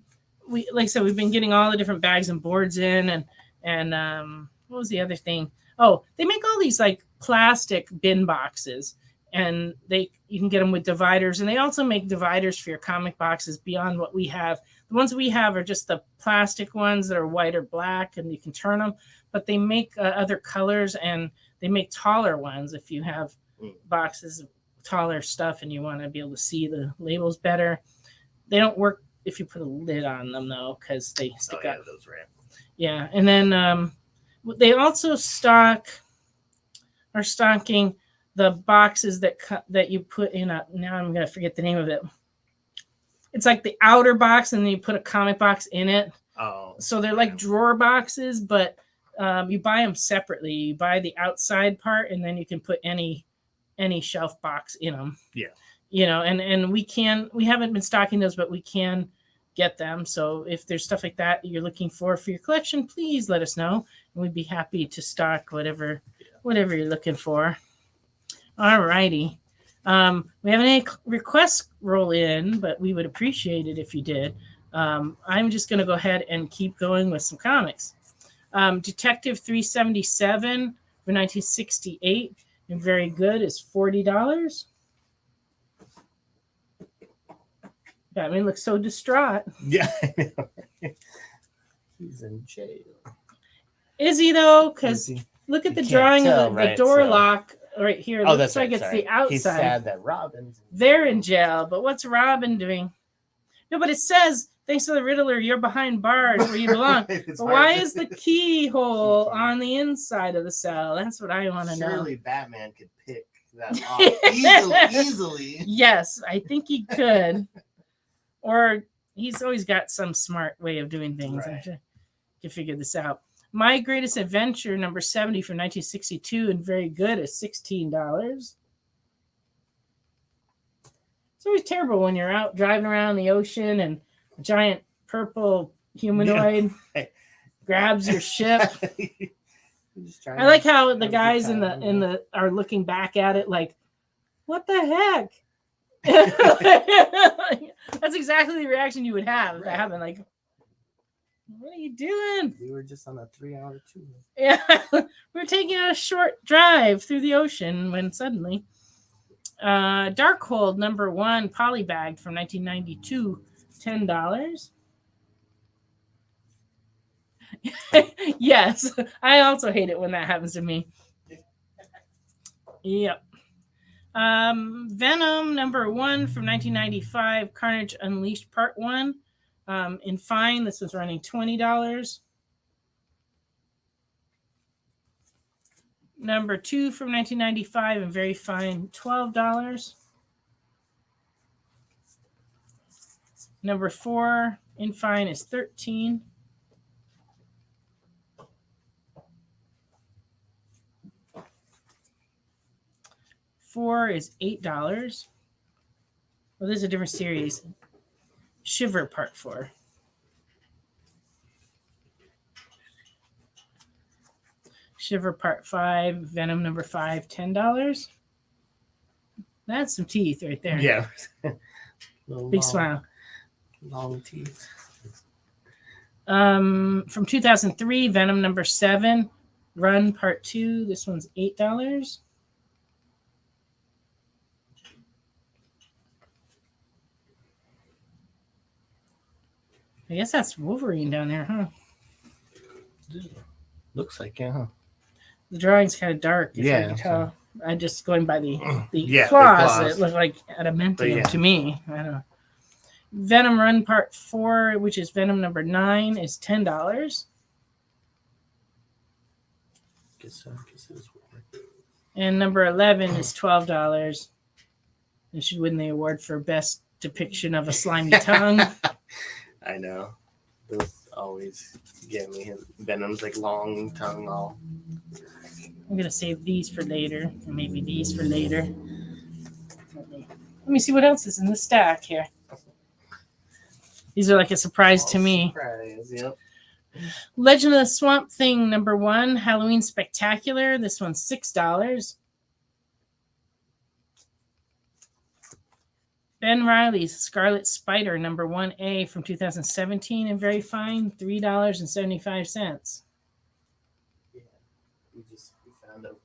B: we, like I said, we've been getting all the different bags and boards in, and what was the other thing? Oh, they make all these like plastic bin boxes, and you can get them with dividers, and they also make dividers for your comic boxes beyond what we have. The ones we have are just the plastic ones that are white or black, and you can turn them. But they make other colors, and they make taller ones if you have boxes of taller stuff and you want to be able to see the labels better. They don't work if you put a lid on them, though, because they stick up.
C: Those right.
B: Yeah, and then they also are stocking the boxes that you put in a. Now I'm going to forget the name of it. It's like the outer box, and then you put a comic box in it.
C: Oh.
B: So they're like drawer boxes, but you buy them separately. You buy the outside part, and then you can put any shelf box in them.
C: Yeah.
B: You know, and we haven't been stocking those, but we can get them. So if there's stuff like that you're looking for your collection, please let us know, and we'd be happy to stock whatever you're looking for. All righty. We haven't any requests roll in, but we would appreciate it if you did. I'm just going to go ahead and keep going with some comics. Detective 377 for 1968 and very good is $40. Batman looks so distraught.
C: Yeah, I know. He's in jail.
B: Is he though? Because look at the drawing of the door lock right here. It looks like it's the outside.
C: He's sad that Robin's
B: they're in jail, but what's Robin doing? No, but it says, thanks to the Riddler, you're behind bars where you belong. But why is the keyhole on the inside of the cell? That's what I want to know.
C: Surely Batman could pick that off easily.
B: Yes, I think he could. Or he's always got some smart way of doing things. Right. I can figure this out. My Greatest Adventure, number 70 from 1962, and very good is $16. It's always terrible when you're out driving around the ocean and a giant purple humanoid grabs your ship. I like how the guys in the are looking back at it like, what the heck? That's exactly the reaction you would have if that happened. Like, What are you doing?
C: We were just on a 3-hour tour.
B: Yeah, we're taking a short drive through the ocean when suddenly Darkhold #1 polybagged from 1992, $10. Yes, I also hate it when that happens to me. Yep. Venom #1 from 1995, Carnage Unleashed Part 1. In fine, this was running $20. #2 from 1995 and very fine, $12. #4 in fine is $13. Four is $8. Well, this is a different series. Shiver Part 4. Shiver Part 5, Venom #5, $10. That's some teeth right there.
C: Yeah.
B: Big smile.
C: Long teeth.
B: From 2003, Venom #7, Run Part 2. This one's $8. I guess that's Wolverine down there, huh?
C: Looks like it, huh?
B: The drawing's kind of dark. If
C: Yeah,
B: I can tell. I'm just going by the
C: Yeah, the
B: claws.
C: claws.
B: It looked like adamantium
C: Yeah.
B: to me. I don't know. Venom Run Part 4, which is Venom #9, is $10.
C: Guess it was worth.
B: And #11 is $12. It should win the award for best depiction of a slimy tongue.
C: I know. Those always get me. Venom's like long tongue all.
B: I'm going to save these for later, and maybe these for later. Let me see what else is in the stack here. These are like a surprise to me.
C: Surprise, yep.
B: Legend of the Swamp Thing #1, Halloween Spectacular. This one's $6. Ben Reilly's Scarlet Spider #1A from 2017 and very fine, $3.75.
C: Yeah. We found a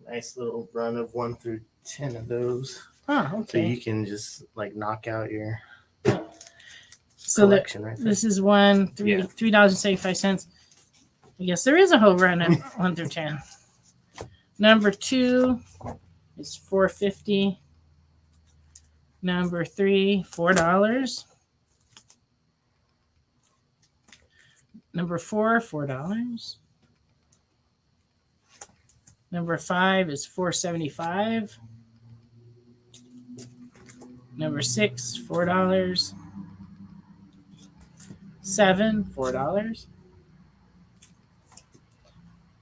C: nice little run of 1 through 10 of those.
B: Oh,
C: So
B: okay.
C: you can just like knock out your
B: So
C: collection right there.
B: this is one,
C: Yeah.
B: $3.75. I guess there is a whole run of 1 through 10. #2 is $4.50. #3, $4. #4, $4. #5 is $4.75. #6, $4. 7, $4.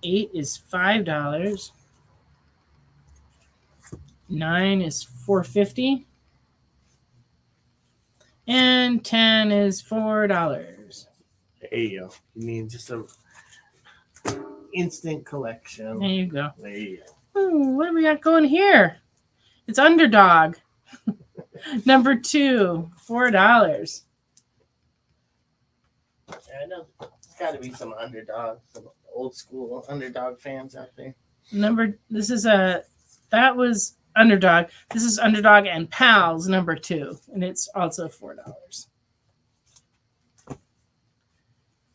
B: 8 is $5. 9 is $4.50. And 10 is $4.
C: There you go. You need just a instant collection.
B: There you go.
C: There you go.
B: Ooh, what do we got going here? It's Underdog. #2, $4.
C: I know there's got to be some underdog, some old school underdog fans out there.
B: That was Underdog. This is Underdog and Pals #2, and it's also $4.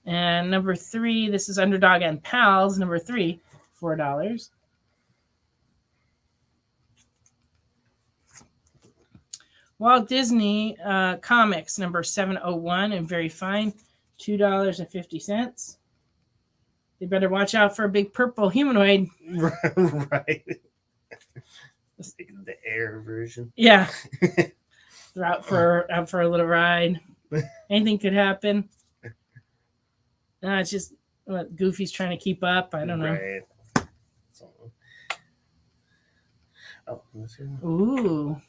B: And #3, this is Underdog and Pals #3, $4. Walt Disney Comics #701 and very fine, $2.50. They better watch out for a big purple humanoid.
C: Right. The air version.
B: Yeah. They're out for a little ride. Anything could happen. It's just what Goofy's trying to keep up. I don't know.
C: Right. Oh, let's see.
B: Ooh.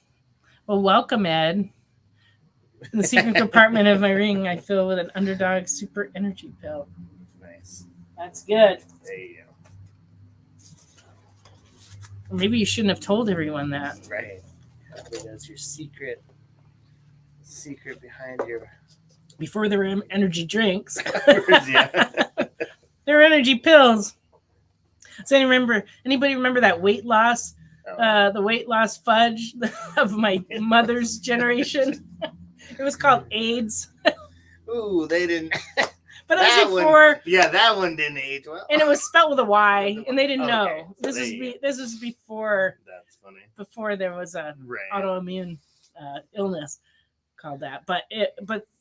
B: Well, welcome, Ed. In the secret compartment of my ring, I fill with an Underdog super energy pill.
C: Nice.
B: That's good.
C: There you go.
B: Maybe you shouldn't have told everyone that.
C: Right. That's your secret behind your
B: before there were energy drinks.
C: Yeah.
B: There were energy pills. So anybody remember that weight loss?
C: Oh.
B: The weight loss fudge of my mother's generation. It was called AIDS.
C: Ooh, they didn't.
B: But it was before.
C: Yeah, that one didn't age well.
B: And it was spelled with a Y, and they didn't know.
C: So
B: This was before.
C: That's funny.
B: Before there was a
C: Right.
B: autoimmune illness called that. But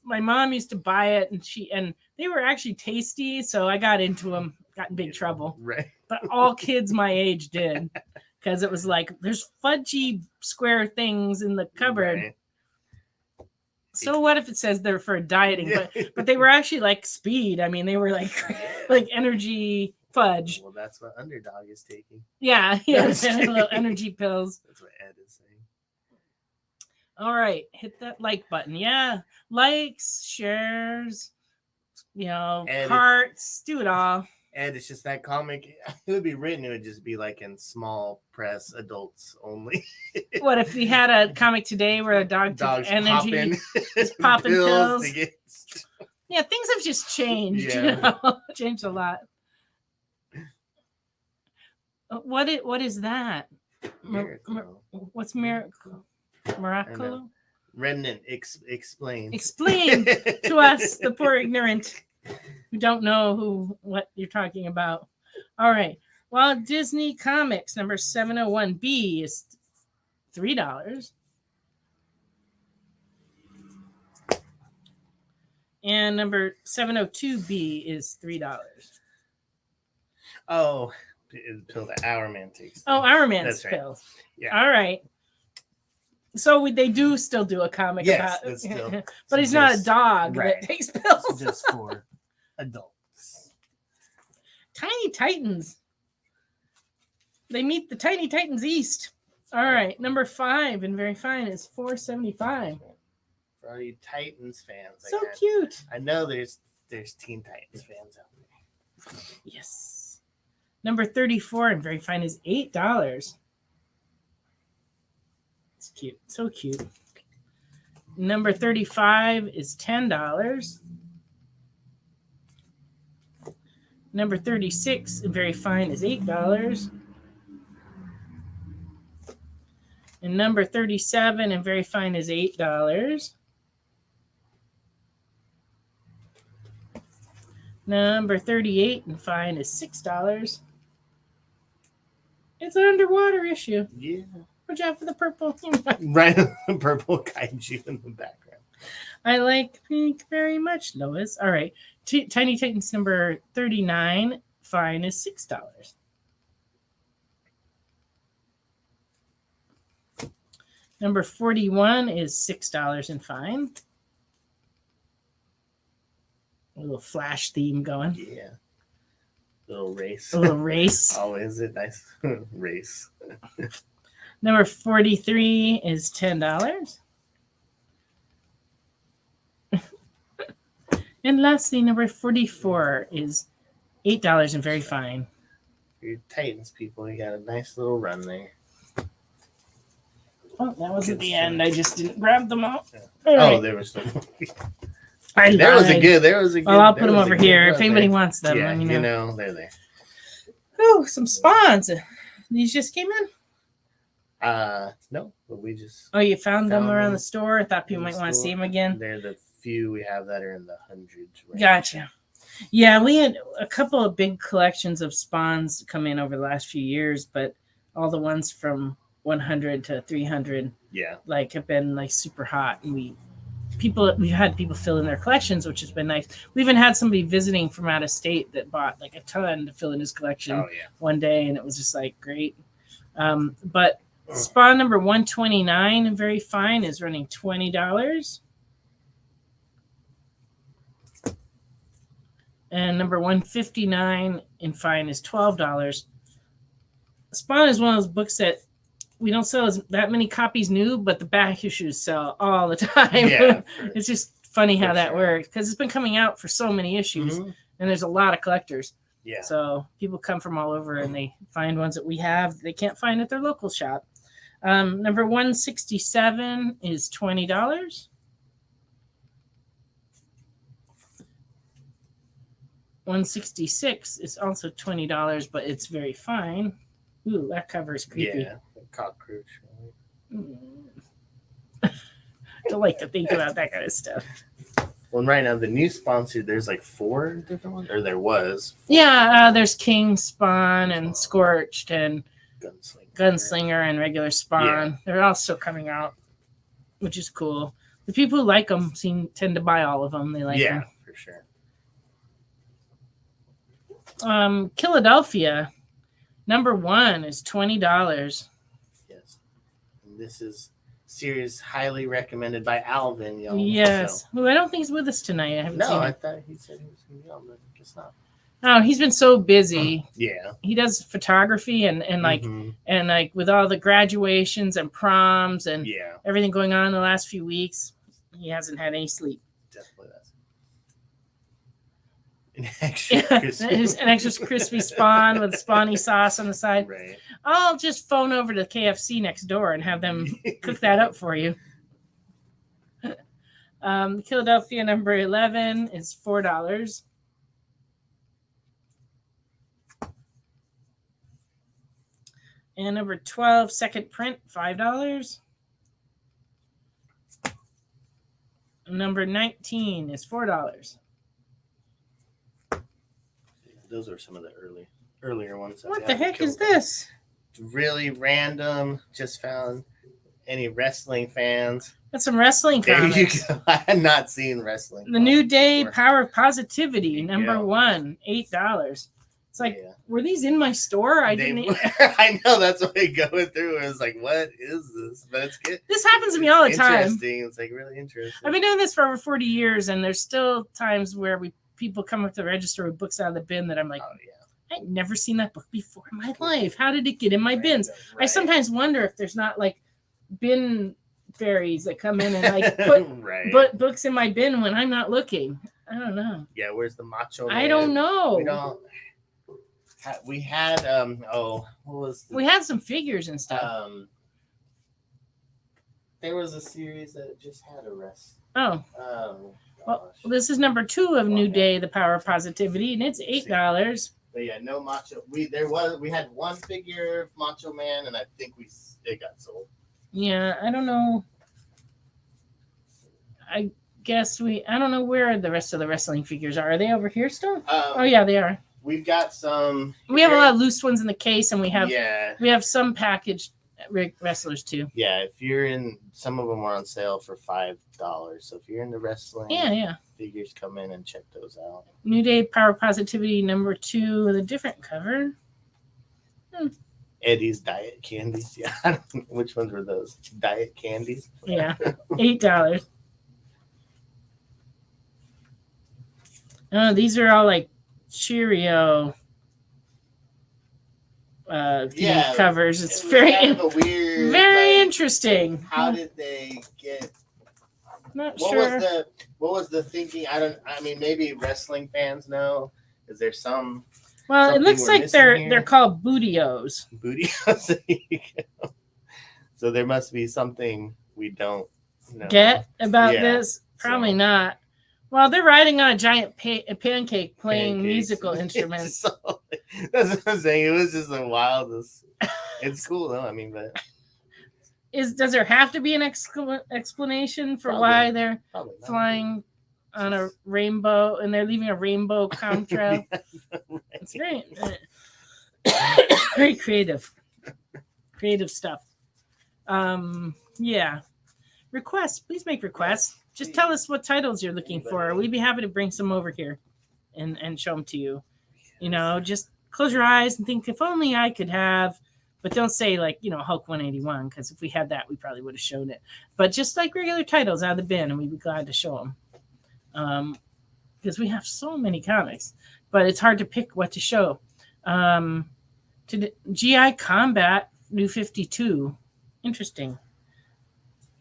B: my mom used to buy it, and they were actually tasty. So I got into them. Got in big trouble.
C: Right.
B: But all kids my age did, because it was like there's fudgy square things in the cupboard.
C: Right.
B: So what if it says they're for dieting?
C: Yeah.
B: But they were actually like speed. I mean, they were like energy fudge.
C: Well, that's what Underdog is taking.
B: Yeah, little energy pills.
C: That's what Ed is saying.
B: All right, hit that like button. Yeah, likes, shares, hearts, do it all.
C: And it's just that comic. It would be written. It would just be like in small press, adults only.
B: What if we had a comic today where a dog took energy, popping pills? Yeah, things have just changed.
C: Yeah.
B: Changed a lot. What is that?
C: Miracle.
B: What's miracle? Miracle?
C: Remnant, explain.
B: Explain to us, the poor ignorant, who don't know what you're talking about. All right. Walt Disney Comics number 701B is $3. And number 702B is $3.
C: Oh, the pill that Our Man takes.
B: Oh, Our Man's
C: That's right.
B: pills.
C: Yeah.
B: All right. So they do still do a comic
C: Yes,
B: about
C: that's still.
B: but he's not a dog
C: right.
B: that takes pills.
C: Just for adults.
B: Tiny Titans. They meet the Tiny Titans East. All right, number 5 and very fine is $4.75.
C: For all you Titans fans.
B: So cute.
C: I know there's Teen Titans fans out there.
B: Yes. Number 34 and very fine is $8. It's cute. So cute. Number 35 is $10. Number 36 and very fine is $8. And number 37 and very fine is $8. Number 38 and fine is $6. It's an underwater issue.
C: Yeah.
B: Watch out for the purple.
C: Right, purple kaiju in the background.
B: I like pink very much, Lois. All right. Tiny Titans number 39, fine is $6. Number 41 is $6 and fine. A little flash theme going.
C: Yeah. Little race.
B: A little race.
C: Always a nice race.
B: Number 43 is $10. And lastly, number 44 is $8 and very fine.
C: For your Titans people, you got a nice little run there.
B: Oh, that wasn't
C: Good
B: the
C: stuff.
B: end. I just didn't grab them all.
C: Yeah.
B: All right.
C: There was some.
B: There
C: was a good.
B: Well, I'll put them
C: was a
B: over
C: good
B: here
C: run
B: if anybody
C: there.
B: wants them.
C: Yeah,
B: let me know.
C: they're there.
B: Oh, some spawns. These just came in?
C: No, but we just.
B: Oh, you found them
C: Found
B: around
C: them
B: the store? I thought people
C: in the
B: might want to see
C: store.
B: them again.
C: They're the few we have that are in the hundreds. Right?
B: Gotcha. Yeah, we had a couple of big collections of spawns come in over the last few years, but all the ones from 100 to 300
C: Yeah.
B: have been super hot, and we've had people fill in their collections, which has been nice. We even had somebody visiting from out of state that bought a ton to fill in his collection
C: Oh yeah.
B: one day, and it was just great. But spawn number 129 and very fine is running $20. And number 159 and fine is $12. Spawn is one of those books that we don't sell that many copies new, but the back issues sell all the time.
C: Yeah.
B: It's just funny how
C: For
B: that
C: sure.
B: works, because it's been coming out for so many issues,
C: Mhm.
B: and there's a lot of collectors.
C: Yeah.
B: So people come from all over and they find ones that we have they can't find at their local shop. Number 167 is $20. 166 is also $20, but it's very fine. Ooh, that cover is creepy.
C: Yeah, cockroach.
B: Don't like to think about that kind of stuff.
C: Well, right now the new sponsor, there's like 4 different ones, or there was. 4
B: Yeah, there's King Spawn and Scorched and Gunslinger and regular Spawn.
C: Yeah.
B: They're all still coming out, which is cool. The people who like them tend to buy all of them. They like them.
C: Yeah, for sure.
B: Philadelphia, number 1 is $20.
C: Yes. And this is series highly recommended by Alvin, y'all.
B: Yes.
C: So.
B: Well, I don't think he's with us tonight. I haven't seen him.
C: I thought he said he was going to be on, but I guess not.
B: Oh, he's been so busy.
C: Yeah.
B: He does photography and like and like with all the graduations and proms and everything going on in the last few weeks, he hasn't had any sleep.
C: Definitely that's
B: an extra crispy Spawn with Spawny sauce on the side.
C: Right.
B: I'll just phone over to KFC next door and have them cook that up for you. Philadelphia number 11 is $4. And number 12, second print, $5. Number 19 is $4.
C: Those are some of the earlier ones.
B: What the heck is this?
C: Really random. Just found any wrestling fans.
B: That's some wrestling comics.
C: There you go. I had not seen wrestling.
B: The New Day Power of Positivity, number 1, $8. It's like, were these in my store? I
C: know, that's what I going through. I was like, what is this? But it's good.
B: This happens to me all the time.
C: Interesting. It's like really interesting.
B: I've been doing this for over 40 years, and there's still times where people come up to the register with books out of the bin that I'm like, I've never seen that book before in my life. How did it get in my bins? Right. I sometimes wonder if there's not like bin fairies that come in and like put books in my bin when I'm not looking. I don't know.
C: Yeah, where's the Macho Man?
B: I don't know.
C: We had what was
B: we had some figures and stuff.
C: There was a series that just had a rest.
B: Oh. Well, this is number 2 of New Day, The Power of Positivity, and it's $8.
C: But yeah, no Macho. We had one figure of Macho Man, and I think it got sold.
B: Yeah, I don't know. I guess I don't know where the rest of the wrestling figures are. Are they over here still? Oh yeah, they are.
C: We've got some.
B: We have a lot of loose ones in the case, and we have some packaged wrestlers too.
C: Yeah, if you're in, some of them are on sale for $5. So if you're into wrestling, figures, come in and check those out.
B: New Day Power Positivity number 2 with a different cover.
C: Eddie's Diet Candies. Yeah, I don't know which ones were those Diet Candies.
B: Yeah, $8. Oh, these are all like Cheerio. Covers. It's very kind of weird, very interesting.
C: How did they get?
B: Not sure.
C: What was the thinking? I mean, maybe wrestling fans know. Is there some?
B: Well, it looks like they're called Bootios.
C: Bootios. So there must be something we don't know.
B: Get about this? Probably not. Well, they're riding on a giant pancake playing musical instruments.
C: That's what I'm saying. It was just the wildest. It's cool though. I mean, but
B: does there have to be an explanation for why they're flying on a rainbow and they're leaving a rainbow contrail? It's very creative stuff. Requests, please make requests. Just tell us what titles you're looking for. We'd be happy to bring some over here and show them to you. You know, just close your eyes and think, if only I could have, but don't say like, Hulk 181, because if we had that, we probably would have shown it. But just like regular titles out of the bin, and we'd be glad to show them. Because we have so many comics, but it's hard to pick what to show. GI Combat New 52. Interesting.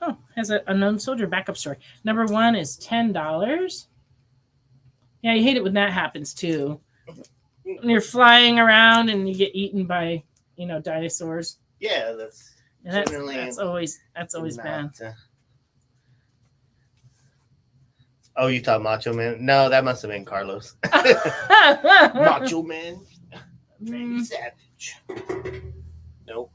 B: Oh, has an unknown soldier backup story. Number 1 is $10. Yeah, you hate it when that happens too. When you're flying around and you get eaten by, dinosaurs.
C: Yeah, that's
B: always bad.
C: Oh, you thought Macho Man? No, that must have been Carlos. Macho Man. Randy Savage. Nope.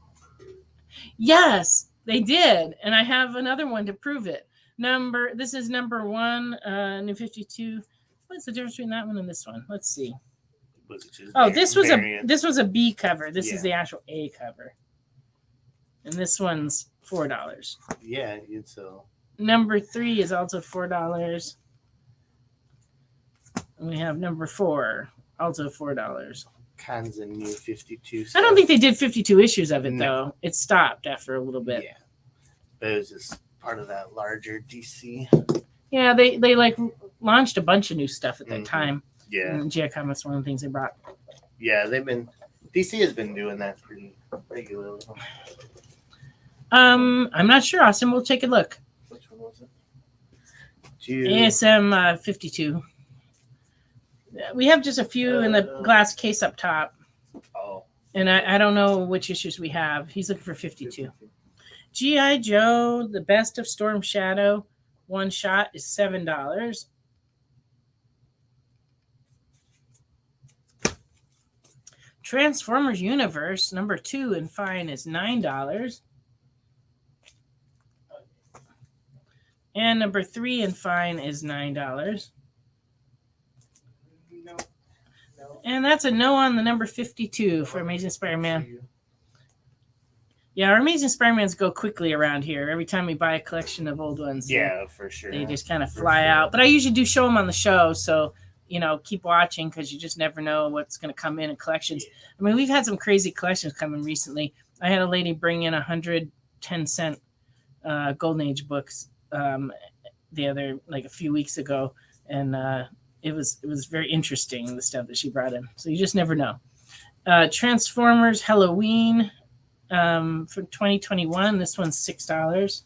B: Yes, they did. And I have another one to prove it. This is number 1, New 52. What's the difference between that one and this one? Let's see. This was a B cover. This is the actual A cover. And this one's $4.
C: Yeah, so.
B: Number 3 is also $4. And we have number 4, also $4.
C: Kinds of New 52 stuff.
B: I don't think they did 52 issues of it, though. It stopped after a little bit.
C: Yeah. But it was just part of that larger DC.
B: Yeah, they like launched a bunch of new stuff at that time.
C: Yeah.
B: And GI Comics, one of the things they brought.
C: Yeah, DC has been doing that pretty regularly.
B: I'm not sure, Austin. We'll take a look.
C: Which one was it?
B: ASM 52. We have just a few in the glass case up top.
C: Oh.
B: And I don't know which issues we have. He's looking for 52. G.I. Joe, The Best of Storm Shadow, one shot is $7. Transformers Universe, number 2 and fine is $9. And number 3 and fine is $9.
C: No.
B: And that's a no on the number 52 for Amazing Spider-Man. Yeah, our Amazing Spider-Mans go quickly around here. Every time we buy a collection of old ones,
C: yeah, for sure.
B: They just kind of fly out. But I usually do show them on the show, so keep watching because you just never know what's going to come in collections. I mean, we've had some crazy collections come in recently. I had a lady bring in 110-cent Golden Age books a few weeks ago, and it was very interesting, the stuff that she brought in. So you just never know. Transformers Halloween for 2021. This one's $6.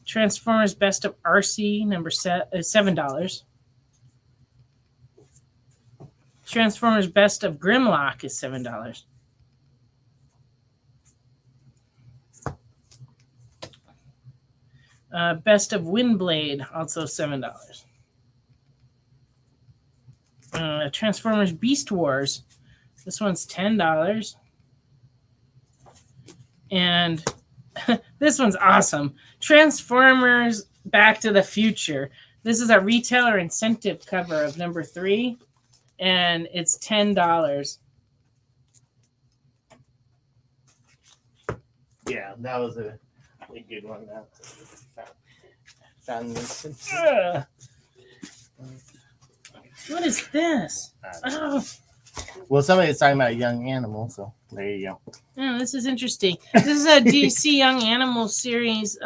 B: Transformers Best of RC number $7. Transformers Best of Grimlock is $7. Best of Windblade, also $7. Transformers Beast Wars. This one's $10. And this one's awesome. Transformers Back to the Future. This is a retailer incentive cover of number 3. And it's $10.
C: Yeah, that was a good one. Found this.
B: What is this? Oh.
C: Well, somebody's talking about Young Animal, so there you go.
B: Oh, this is interesting. This is a DC Young Animal series.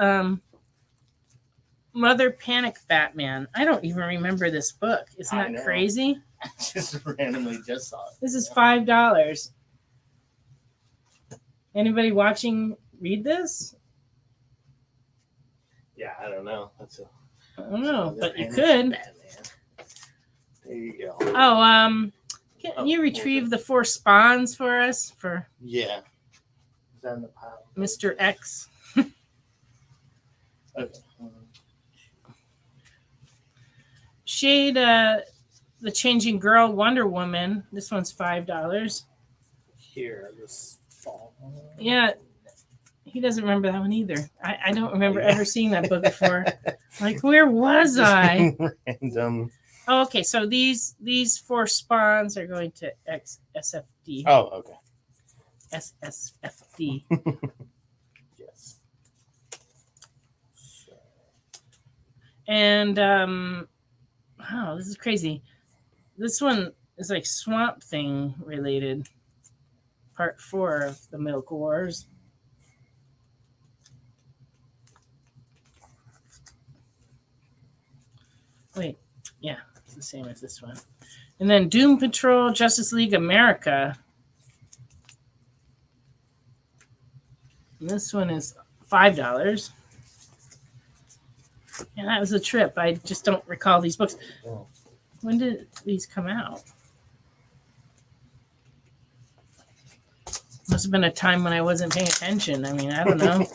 B: Mother Panic Batman. I don't even remember this book. Isn't that crazy?
C: I just randomly just saw it.
B: This is $5. Anybody watching read this?
C: Yeah, I don't know.
B: I don't know, but you could.
C: Batman. There you go.
B: Oh, can you retrieve the 4 spawns for us for
C: Yeah. Is that in the pile?
B: Mr. X?
C: Okay.
B: Shade, the Changing Girl, Wonder Woman. This one's $5.
C: Here, this fall.
B: Yeah, he doesn't remember that one either. I don't remember ever seeing that book before. Like, where was I?
C: Random.
B: Oh, okay. So these 4 spawns are going to SFD.
C: Oh, okay.
B: SSFD.
C: Yes.
B: And wow, this is crazy. This one is like Swamp Thing related. Part 4 of the Milk Wars. Wait, yeah, it's the same as this one. And then Doom Patrol, Justice League America. And this one is $5. Yeah, that was a trip. I just don't recall these books. When did these come out? Must have been a time when I wasn't paying attention. I mean, I don't know.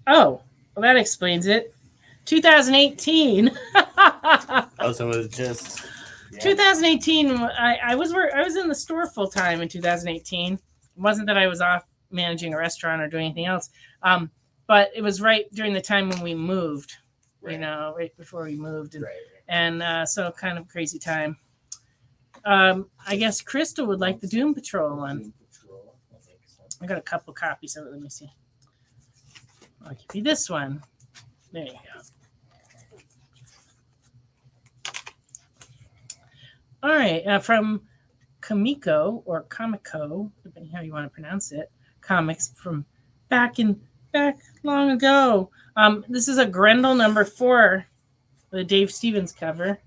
B: Oh, well, that explains it. 2018.
C: Oh, so it was just
B: 2018. I was in the store full time in 2018. It wasn't that I was off managing a restaurant or doing anything else. But it was right during the time when we moved.
C: Right.
B: Right before we moved,
C: right.
B: and so kind of crazy time. I guess Crystal would like the Doom Patrol one.
C: Doom Patrol. I think so.
B: I got a couple copies of it. Let me see. I'll give you this one. There you go. All right, from Kamiko or Comico, depending how you want to pronounce it, comics from back long ago. This is a Grendel number 4, the Dave Stevens cover,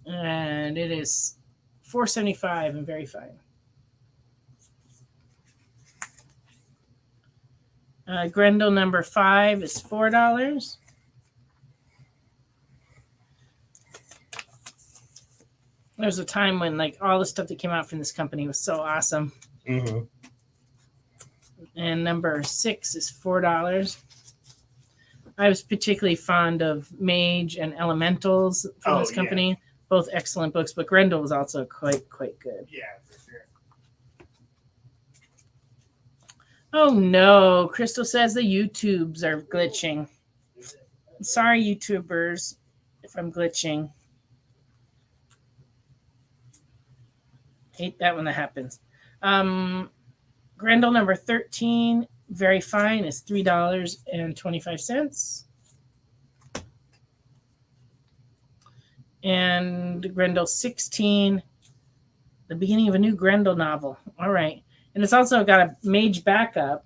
B: and it is $4.75 and very fine. Grendel number 5 is $4. There was a time when like all the stuff that came out from this company was so awesome.
C: Mm-hmm.
B: And number 6 is $4. I was particularly fond of Mage and Elementals from this company. Yeah. Both excellent books, but Grendel was also quite good.
C: Yeah, for sure.
B: Oh no, Crystal says the YouTubes are glitching. Sorry, YouTubers, if I'm glitching. Hate that when that happens. Grendel number 13, very fine, is $3.25. And Grendel 16, the beginning of a new Grendel novel. All right. And it's also got a Mage backup.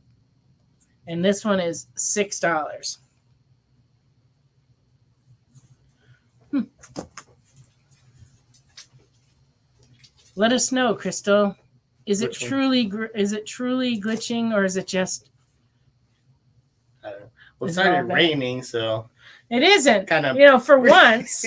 B: And this one is $6. Let us know, Crystal. Is it truly glitching, or is it just?
C: I don't know. Well, it started raining, so
B: it isn't.
C: Kind of,
B: for once.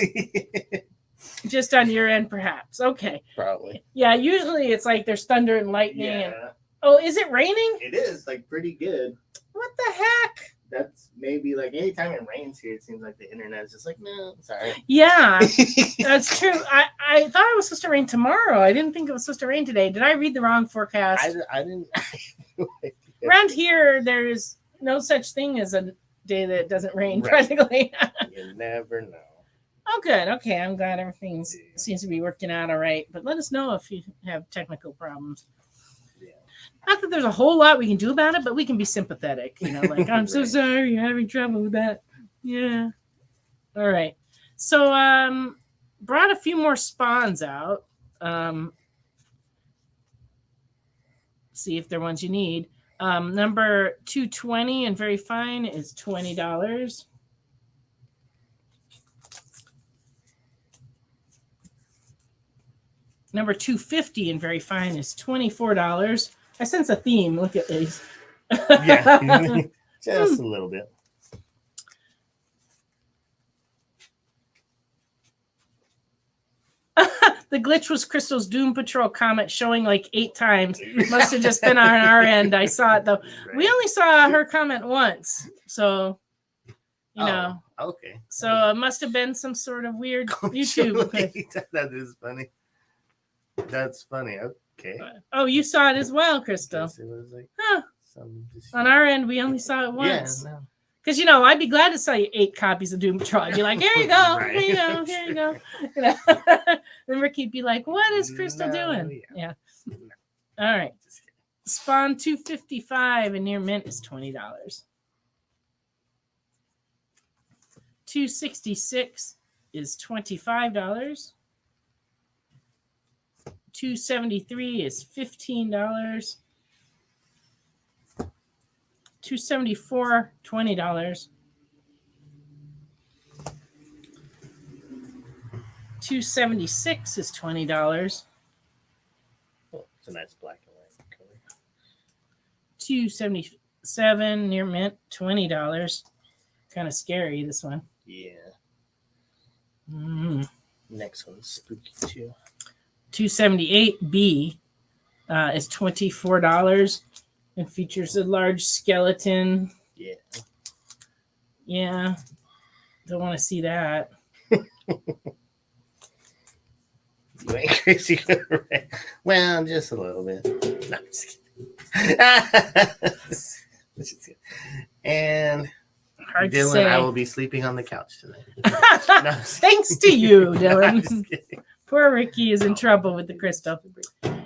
B: Just on your end, perhaps. Okay.
C: Probably.
B: Yeah. Usually, it's like there's thunder and lightning.
C: Yeah.
B: Oh, is it raining?
C: It is like pretty good.
B: What the heck?
C: That's maybe like anytime it rains here, it seems like the internet is just like, no, sorry.
B: Yeah, that's true. I thought it was supposed to rain tomorrow. I didn't think it was supposed to rain today. Did I read the wrong forecast?
C: I didn't.
B: Around here, there's no such thing as a day that doesn't rain,
C: right.
B: Practically.
C: You never know.
B: Oh, good. Okay, I'm glad everything seems to be working out all right. But let us know if you have technical problems. Not that there's a whole lot we can do about it, but we can be sympathetic. Like, I'm so sorry you're having trouble with that. Yeah. All right. So, brought a few more spawns out. See if they're ones you need. Number 220 and very fine is $20. Number 250 and very fine is $24. I sense a theme. Look at these.
C: Yeah, just a little bit.
B: The glitch was Crystal's Doom Patrol comment showing like 8 times. Must have just been on our end. I saw it though. Right. We only saw her comment once, so you know.
C: Okay.
B: So it must have been some sort of weird YouTube.
C: That is funny. That's funny. Okay.
B: Oh, you saw it as well, Crystal.
C: Yes, it was like,
B: on our end, we only saw it once.
C: Yeah, no.
B: Because, I'd be glad to sell you 8 copies of Doom Patrol. I'd be like, here you go.
C: Right.
B: Here you go. Here you go. Then Ricky'd be like, what is Crystal doing? Yeah. All right. Spawn 255 and near mint is $20. 266 is $25. 273 is $15. 274, $20. 276 is $20.
C: Oh, it's a nice black and white color.
B: 277 near mint, $20. Kind of scary, this one.
C: Yeah. Next one's spooky too.
B: 278B is $24 and features a large skeleton
C: Yeah.
B: Yeah. Don't want to see that.
C: You ain't crazy. Well, just a little bit. No, I'm just kidding. And
B: Hard to
C: Dylan,
B: say.
C: I will be sleeping on the couch tonight. No,
B: Thanks to you,
C: I'm
B: Dylan.
C: just kidding.
B: Poor Ricky is in trouble with the crystal.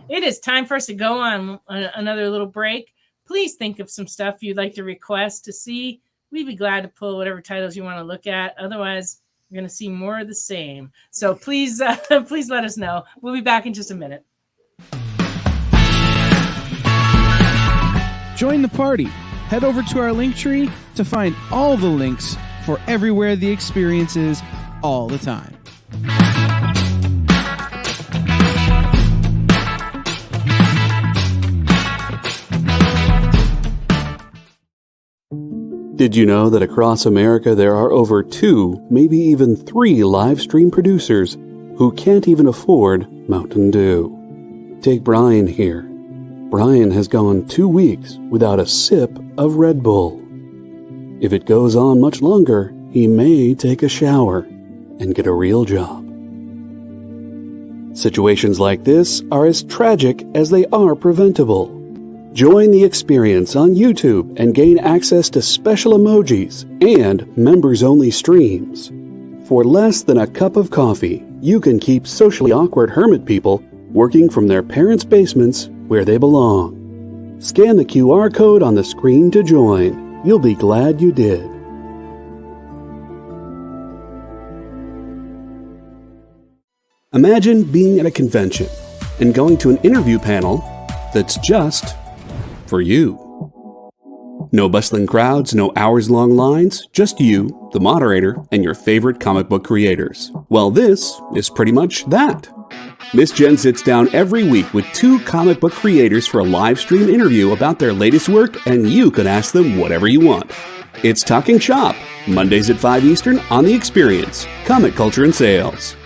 B: It is time for us to go on another little break. Please think of some stuff you'd like to request to see. We'd be glad to pull whatever titles you want to look at. Otherwise, we're going to see more of the same. So please, please let us know. We'll be back in just a minute.
D: Join the party. Head over to our link tree to find all the links for everywhere the experience is all the time.
A: Did you know that across America there are over 2, maybe even 3 live stream producers who can't even afford Mountain Dew? Take Brian here. Brian has gone 2 weeks without a sip of Red Bull. If it goes on much longer, he may take a shower and get a real job. Situations like this are as tragic as they are preventable. Join the experience on YouTube and gain access to special emojis and members-only streams. For less than a cup of coffee, you can keep socially awkward hermit people working from their parents' basements where they belong. Scan the QR code on the screen to join. You'll be glad you did. Imagine being at a convention and going to an interview panel that's just for you. No bustling crowds, no hours-long lines, just you, the moderator, and your favorite comic book creators. Well, this is pretty much that. Miss Jen sits down every week with 2 comic book creators for a live stream interview about their latest work, and you can ask them whatever you want. It's Talking Shop, Mondays at 5 Eastern on The Experience, Comic Culture and Sales.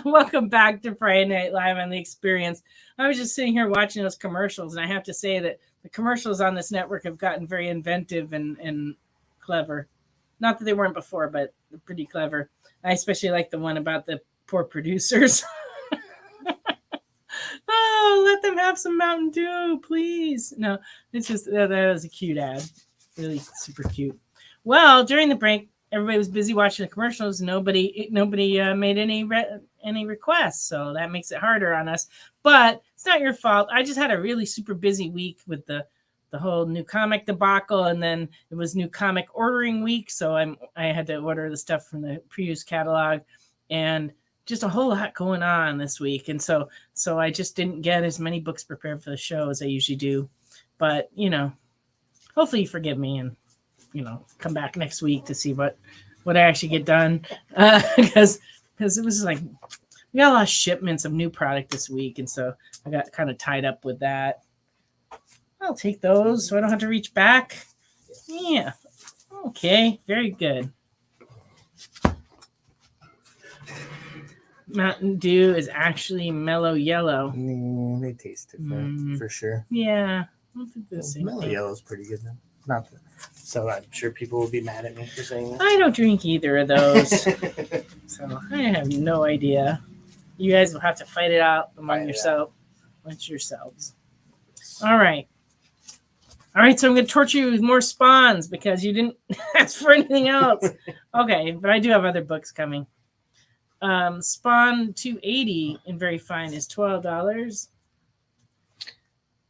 B: Welcome back to Friday Night Live on The Experience. I was just sitting here watching those commercials, and I have to say that the commercials on this network have gotten very inventive and clever. Not that they weren't before, but they're pretty clever. I especially like the one about the poor producers. Oh, let them have some Mountain Dew, please. No, it's just, that was a cute ad. Really super cute. Well, during the break, everybody was busy watching the commercials. Nobody made any requests, so that makes it harder on us. But it's not your fault. I just had a really super busy week with the whole new comic debacle, and then it was new comic ordering week, so I had to order the stuff from the previous catalog, and just a whole lot going on this week. And so I just didn't get as many books prepared for the show as I usually do. But hopefully you forgive me and come back next week to see what I actually get done, because it was like we got a lot of shipments of new product this week, and so I got kind of tied up with that. I'll take those so I don't have to reach back. Yeah. Okay. Very good. Mountain Dew is actually mellow yellow.
C: They taste different for sure.
B: Yeah. I don't think the same
C: Mellow
B: thing.
C: yellow is pretty good though. Not that. So I'm sure people will be mad at me for saying that.
B: I don't drink either of those, so I have no idea. You guys will have to fight it out among yourselves. All right. So I'm going to torture you with more spawns because you didn't ask for anything else. Okay, but I do have other books coming. Spawn 280 in very fine is $12.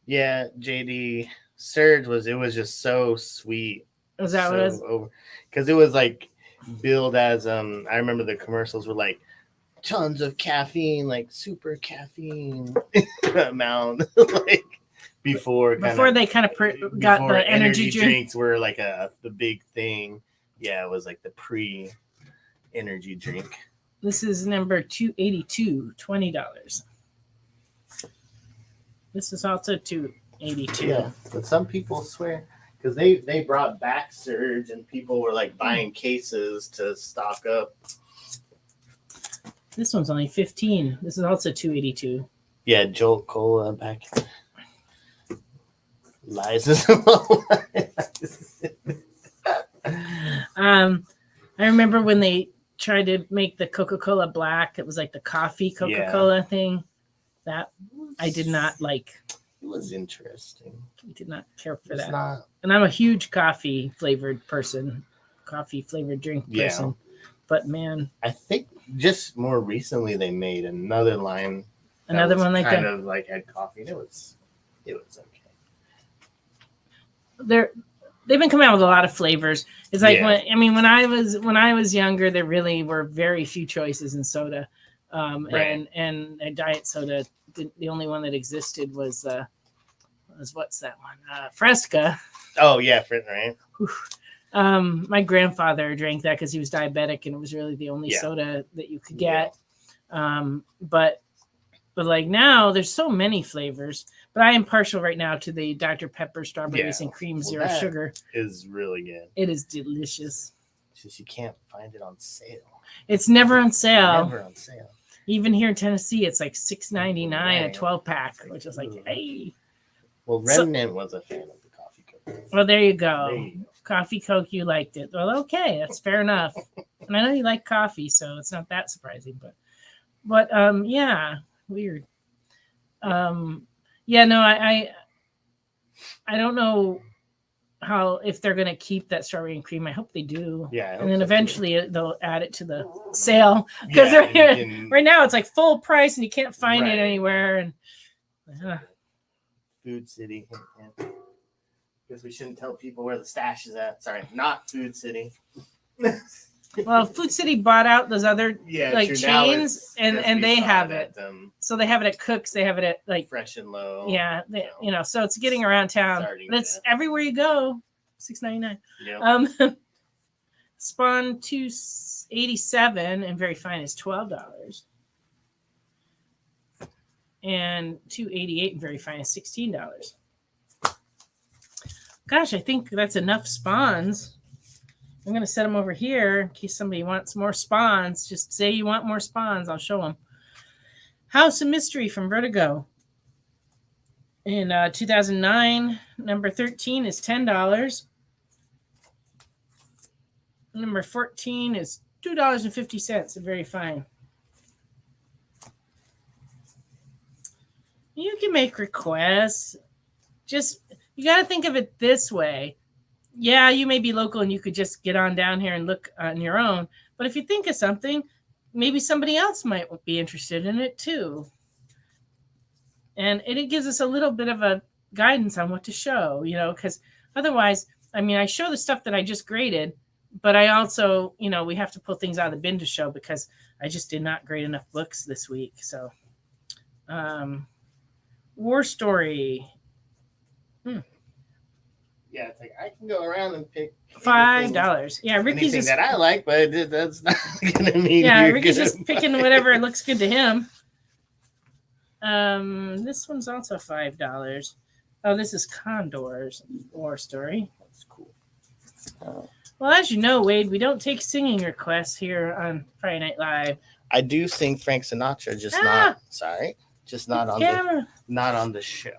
C: Yeah, JD Surge was just so sweet.
B: Was that what it was?
C: Because it was like billed as I remember the commercials were like tons of caffeine, like super caffeine amount, like before
B: they kind of got the energy
C: drinks were like the big thing. Yeah, it was like the pre-energy drink.
B: This is number 282, $20. This is also 282.
C: Yeah, but some people swear because they brought back Surge and people were like buying cases to stock up.
B: This one's only 15. This is also 282.
C: Yeah, Jolt Cola back. Lies.
B: I remember when they tried to make the Coca-Cola black. It was like the coffee Coca-Cola thing. That I did not like.
C: It was interesting.
B: I did not care for that.
C: Not...
B: And I'm a huge coffee flavored person, coffee flavored drink person. But man,
C: I think just more recently they made another line.
B: Another one like
C: kind
B: that.
C: of like had coffee. And it was okay.
B: They've been coming out with a lot of flavors. It's like when I was younger, there really were very few choices in soda, and a diet soda. The only one that existed was what's that one? Fresca.
C: Oh yeah, right.
B: My grandfather drank that because he was diabetic, and it was really the only soda that you could get. But like now, there's so many flavors. But I am partial right now to the Dr. Pepper strawberries and cream zero sugar.
C: Is really good.
B: It is delicious.
C: It's just you can't find it on sale.
B: It's never on sale.
C: Never on sale.
B: Even here in Tennessee, it's like $6.99 a 12-pack, which is like, hey.
C: Well, Remnant was a fan of the coffee Coke.
B: Well, there you go. Coffee Coke, you liked it. Well, okay, that's fair enough. And I know you like coffee, so it's not that surprising. But yeah, weird. Yeah, no, I don't know if they're gonna keep that strawberry and cream. I hope they do.
C: Yeah,
B: and then eventually they'll add it to the sale because right now it's like full price and you can't find it anywhere. And
C: Food City. Because we shouldn't tell people where the stash is at. Sorry, not Food City.
B: Well, Food City bought out those other chains, and they have it. So they have it at Cook's. They have it at like
C: Fresh and Low.
B: Yeah, so it's getting around town, but it's everywhere you go. $6.99.
C: Yep.
B: Spawn 287 and very fine is $12, and 288 and very fine is $16. Gosh, I think that's enough spawns. I'm going to set them over here in case somebody wants more spawns. Just say you want more spawns. I'll show them. House of Mystery from Vertigo. In 2009, number 13 is $10. Number 14 is $2.50. Very fine. You can make requests. Just, you got to think of it this way. Yeah, you may be local and you could just get on down here and look on your own. But if you think of something, maybe somebody else might be interested in it too. And it gives us a little bit of a guidance on what to show, because otherwise, I show the stuff that I just graded, but I also, we have to pull things out of the bin to show because I just did not grade enough books this week. So, War Story.
C: Yeah, it's like I can go around and pick
B: $5. Yeah, Ricky's
C: anything that I like, but that's not gonna mean.
B: Yeah, Ricky's just picking whatever looks good to him. This one's also $5. Oh, this is Condor's War Story.
C: That's cool.
B: Well, as you know, Wade, we don't take singing requests here on Friday Night Live.
C: I do sing Frank Sinatra, just not on the show.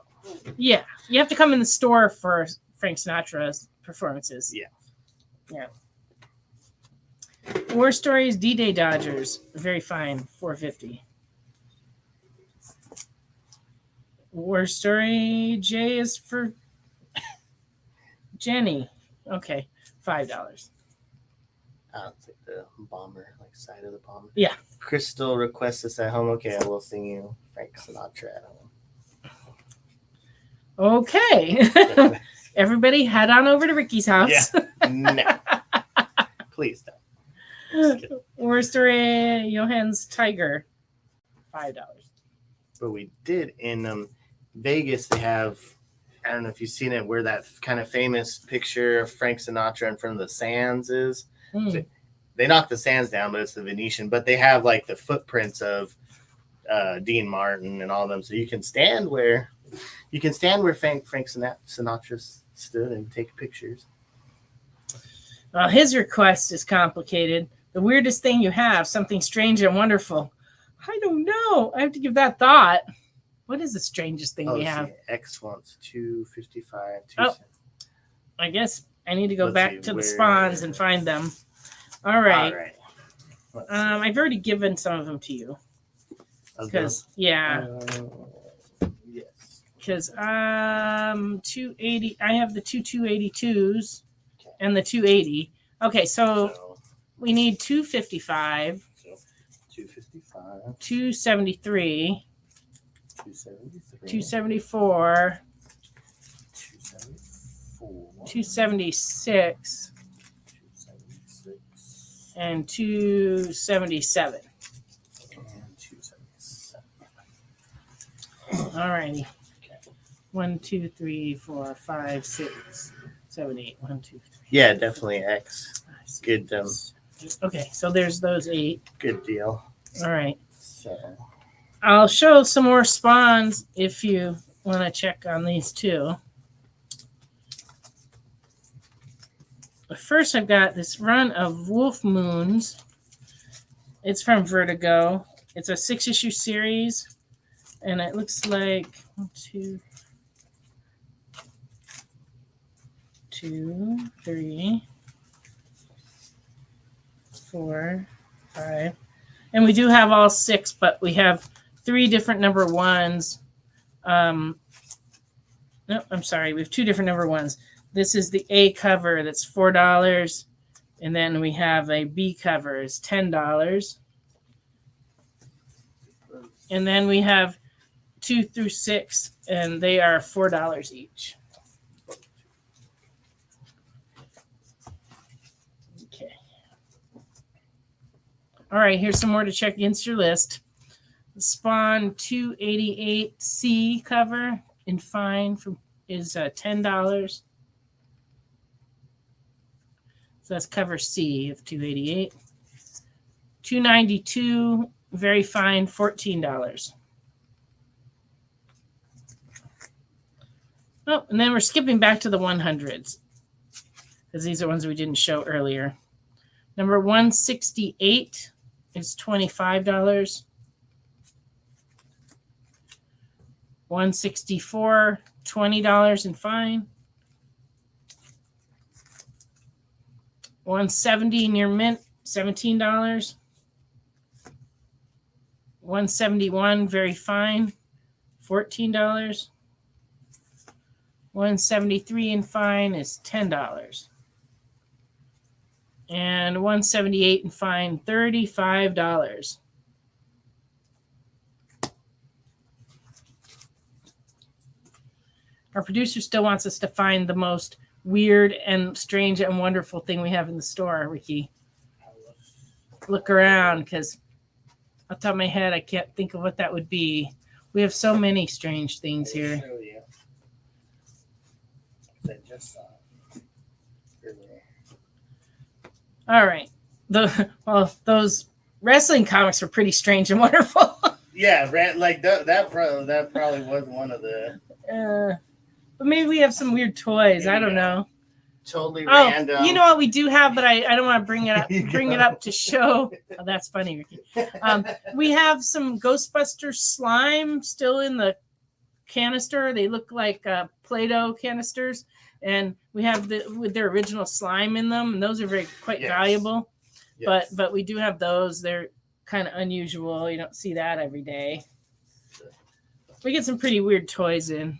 B: Yeah, you have to come in the store for Frank Sinatra's performances.
C: Yeah.
B: Yeah. War Stories D-Day Dodgers. Very fine. $4.50. War Story J is for Jenny. Okay. $5.
C: It's like the bomber, like side of the bomber.
B: Yeah.
C: Crystal requests us at home. Okay, I will sing you Frank Sinatra at home.
B: Okay. Everybody head on over to Ricky's house.
C: Yeah. No. Please don't.
B: War Story Johann's Tiger. $5.
C: But we did in Vegas, they have, I don't know if you've seen it, where that kind of famous picture of Frank Sinatra in front of the Sands is. They knocked the Sands down, but it's the Venetian. But they have like the footprints of Dean Martin and all of them, so you can stand where Frank Sinatra stood and take pictures.
B: Well, his request is complicated. The weirdest thing you have, something strange and wonderful. I don't know. I have to give that thought. What is the strangest thing we have?
C: X wants $2.55.
B: Oh, I guess I need to go back to the spawns and find them. All right. I've already given some of them to you. Because yes. Because 280. I have the 282s and the 280. Okay, so we need 255.
C: So 255.
B: 273.
C: 273.
B: 274. 276. And 277. All righty. 1, 2, 3, 4, 5, 6, 7, 8. 1, 2, 3.
C: Yeah, definitely X. Good.
B: Okay, so there's those 8.
C: Good deal.
B: All right.
C: So
B: I'll show some more spawns if you want to check on these too. But first, I've got this run of Wolf Moons. It's from Vertigo. It's a 6-issue series, and it looks like 1, 2, 3, 4, 5. And we do have all 6, but we have 3 different number 1s. No, I'm sorry. We have 2 different number 1s. This is the A cover that's $4. And then we have a B cover is $10. And then we have 2 through 6, and they are $4 each. Okay. All right, here's some more to check against your list. The Spawn 288C cover in fine is $10. So that's cover C of 288. 292, very fine, $14. Oh, and then we're skipping back to the 100s because these are ones we didn't show earlier. Number 168 is $25. 164, $20 in fine. 170 near mint, $17. 171 very fine, $14. 173 in fine is $10. And 178 in fine, $35. Our producer still wants us to find the most weird and strange and wonderful thing we have in the store, Ricky. Look around, because off the top of my head, I can't think of what that would be. We have so many strange things here. All right. Those wrestling comics were pretty strange and wonderful.
C: Yeah, like that probably was one of the.
B: But maybe we have some weird toys. I don't know.
C: Totally random.
B: You know what we do have, but I don't want to bring it up. Bring it up to show. Oh, that's funny, Ricky. We have some Ghostbuster slime still in the canister. They look like Play-Doh canisters, and we have with their original slime in them, and those are quite valuable. Yes. But we do have those. They're kind of unusual. You don't see that every day. We get some pretty weird toys in.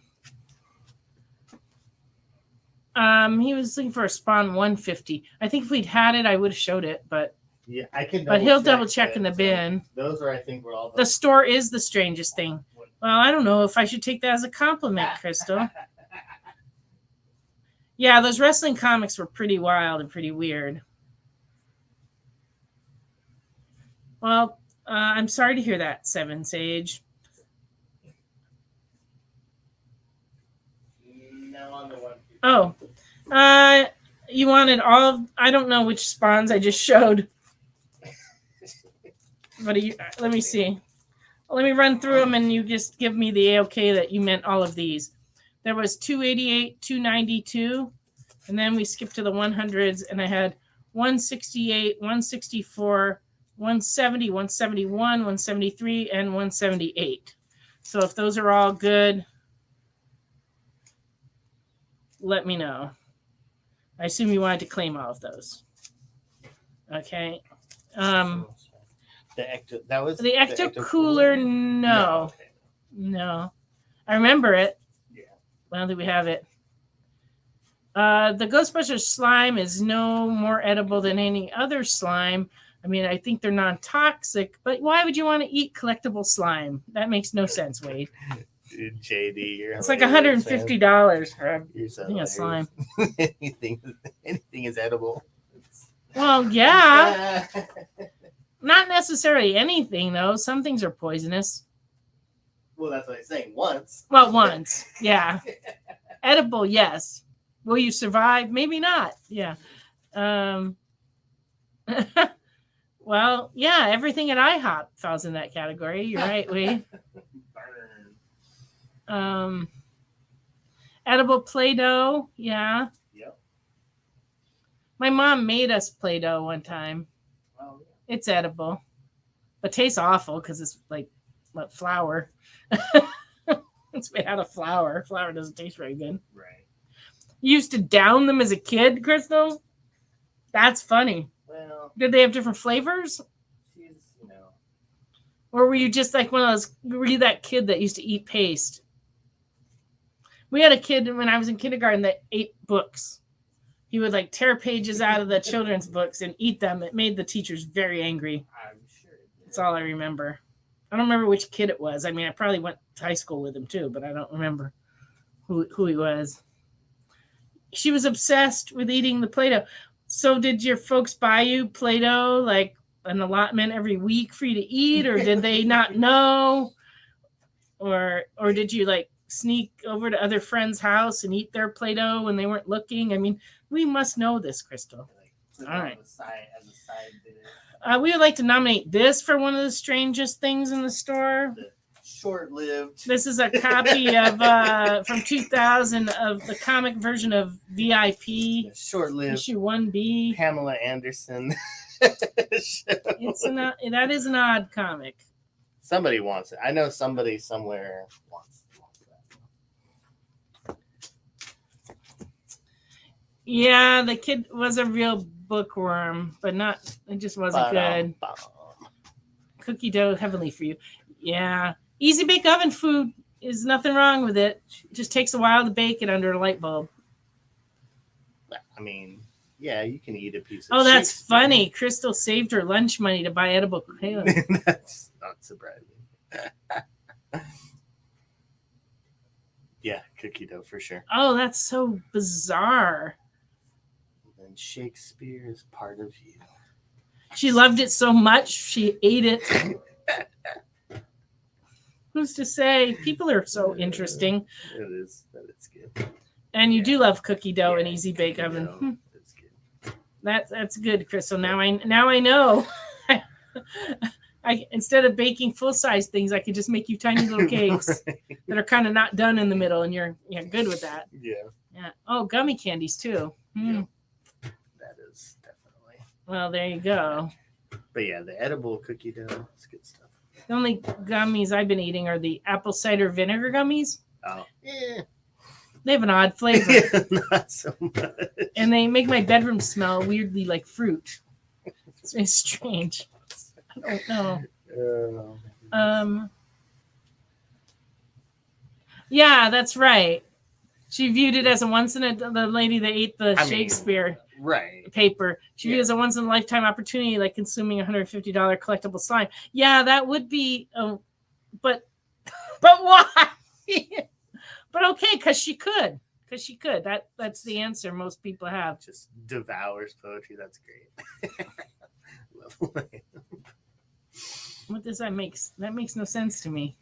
B: He was looking for a Spawn 150. I think if we'd had it, I would have showed it, but
C: yeah, I can.
B: But he'll double check in the bin.
C: Those are, I think, were all.
B: The store is the strangest thing. Well, I don't know if I should take that as a compliment, Crystal. Yeah, those wrestling comics were pretty wild and pretty weird. Well, I'm sorry to hear that, Seven Sage.
C: No, on the one.
B: Oh, you wanted all? I don't know which spawns I just showed. But let me see. Let me run through them, and you just give me the okay that you meant all of these. There was 288, 292, and then we skipped to the 100s, and I had 168, 164, 170, 171, 173, and 178. So if those are all good, let me know. I assume you wanted to claim all of those. Okay.
C: The Ecto
B: Cooler. No. No. I remember it.
C: Yeah.
B: Well, do we have it? The Ghostbusters slime is no more edible than any other slime. I mean, I think they're non-toxic, but why would you want to eat collectible slime? That makes no sense, Wade.
C: Dude, JD,
B: it's like $150 for a slime.
C: anything is edible.
B: Well, yeah. Not necessarily anything, though. Some things are poisonous.
C: Well, that's what I'm saying. Once.
B: Well, once. Yeah. Edible, yes. Will you survive? Maybe not. Yeah. Well, yeah, everything at IHOP falls in that category. You're right, Wade. Edible Play-Doh. Yeah.
C: Yep.
B: My mom made us Play-Doh one time.
C: Oh, yeah.
B: It's edible, but tastes awful because it's like flour. It's made out of flour. Flour doesn't taste very good.
C: Right.
B: You used to down them as a kid, Crystal? That's funny.
C: Well,
B: did they have different flavors? Or were you just like one of those? Were you that kid that used to eat paste? We had a kid when I was in kindergarten that ate books. He would like tear pages out of the children's books and eat them. It made the teachers very angry.
C: I'm sure it did.
B: That's all I remember. I don't remember which kid it was. I mean, I probably went to high school with him too, but I don't remember who he was. She was obsessed with eating the Play-Doh. So did your folks buy you Play-Doh, like an allotment every week for you to eat, or did they not know? Or did you like sneak over to other friends' house and eat their Play-Doh when they weren't looking? I mean, we must know this, Crystal. All right.
C: As a side dish.
B: We would like to nominate this for one of the strangest things in the store.
C: Short-lived.
B: This is a copy of from 2000 of the comic version of VIP.
C: Short-lived.
B: Issue 1B.
C: Pamela Anderson.
B: That is an odd comic.
C: Somebody wants it. I know somebody somewhere wants that.
B: Yeah, the kid was a real bookworm, but it just wasn't good. Cookie dough, heavenly for you. Yeah. Easy bake oven food is nothing wrong with it. It just takes a while to bake it under a light bulb.
C: I mean, yeah, you can eat a piece of
B: Oh, that's funny. Crystal saved her lunch money to buy edible kale.
C: That's not surprising. Yeah, cookie dough for sure.
B: Oh, that's so bizarre.
C: And Shakespeare is part of you.
B: She loved it so much, she ate it. Who's to say? People are so interesting.
C: It is, but it's good.
B: And you do love cookie dough and easy bake oven.
C: It's good.
B: That's good, Crystal. Now I know. I instead of baking full size things, I could just make you tiny little cakes that are kind of not done in the middle, and you're good with that.
C: Yeah.
B: Yeah. Oh, gummy candies too.
C: Yeah. That is definitely.
B: Well, there you go.
C: But yeah, the edible cookie dough is good stuff.
B: The only gummies I've been eating are the apple cider vinegar gummies.
C: Oh, yeah.
B: They have an odd flavor.
C: Not so much.
B: And they make my bedroom smell weirdly like fruit. It's very strange. I don't know. Yeah, that's right. She viewed it as a the lady that ate the Shakespeare paper. She viewed it as a once in a lifetime opportunity, like consuming $150 collectible slime. Yeah, that would be, but why? But okay, because she could. That's the answer most people have.
C: Just devours poetry. That's great.
B: What does that make? That makes no sense to me.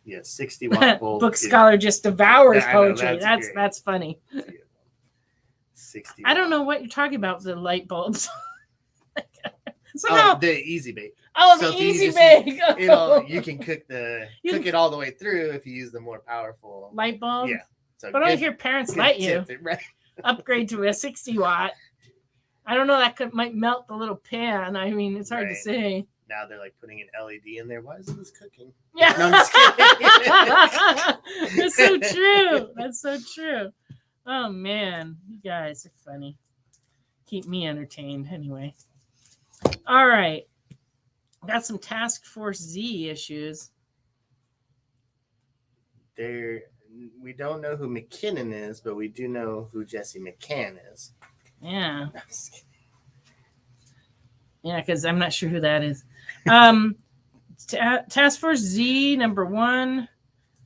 C: Yeah, 60-watt bulb.
B: Book scholar just devours poetry.
C: Know,
B: that's funny.
C: 60.
B: I don't know what you're talking about. The light bulbs.
C: Somehow, the easy bake.
B: Oh, so the easy bake.
C: You can cook it all the way through if you use the more powerful
B: light bulb.
C: Yeah. So
B: but only if your parents let you upgrade to a 60 watt. I don't know. That might melt the little pan. I mean, it's hard to say.
C: Now they're like putting an LED in there. Why isn't this cooking?
B: Yeah.
C: No, I'm just kidding.
B: That's so true. That's so true. Oh man, you guys are funny. Keep me entertained anyway. All right. Got some Task Force Z issues.
C: We don't know who McKinnon is, but we do know who Jesse McCann is.
B: Yeah. Yeah, because I'm not sure who that is. Task Force Z #1.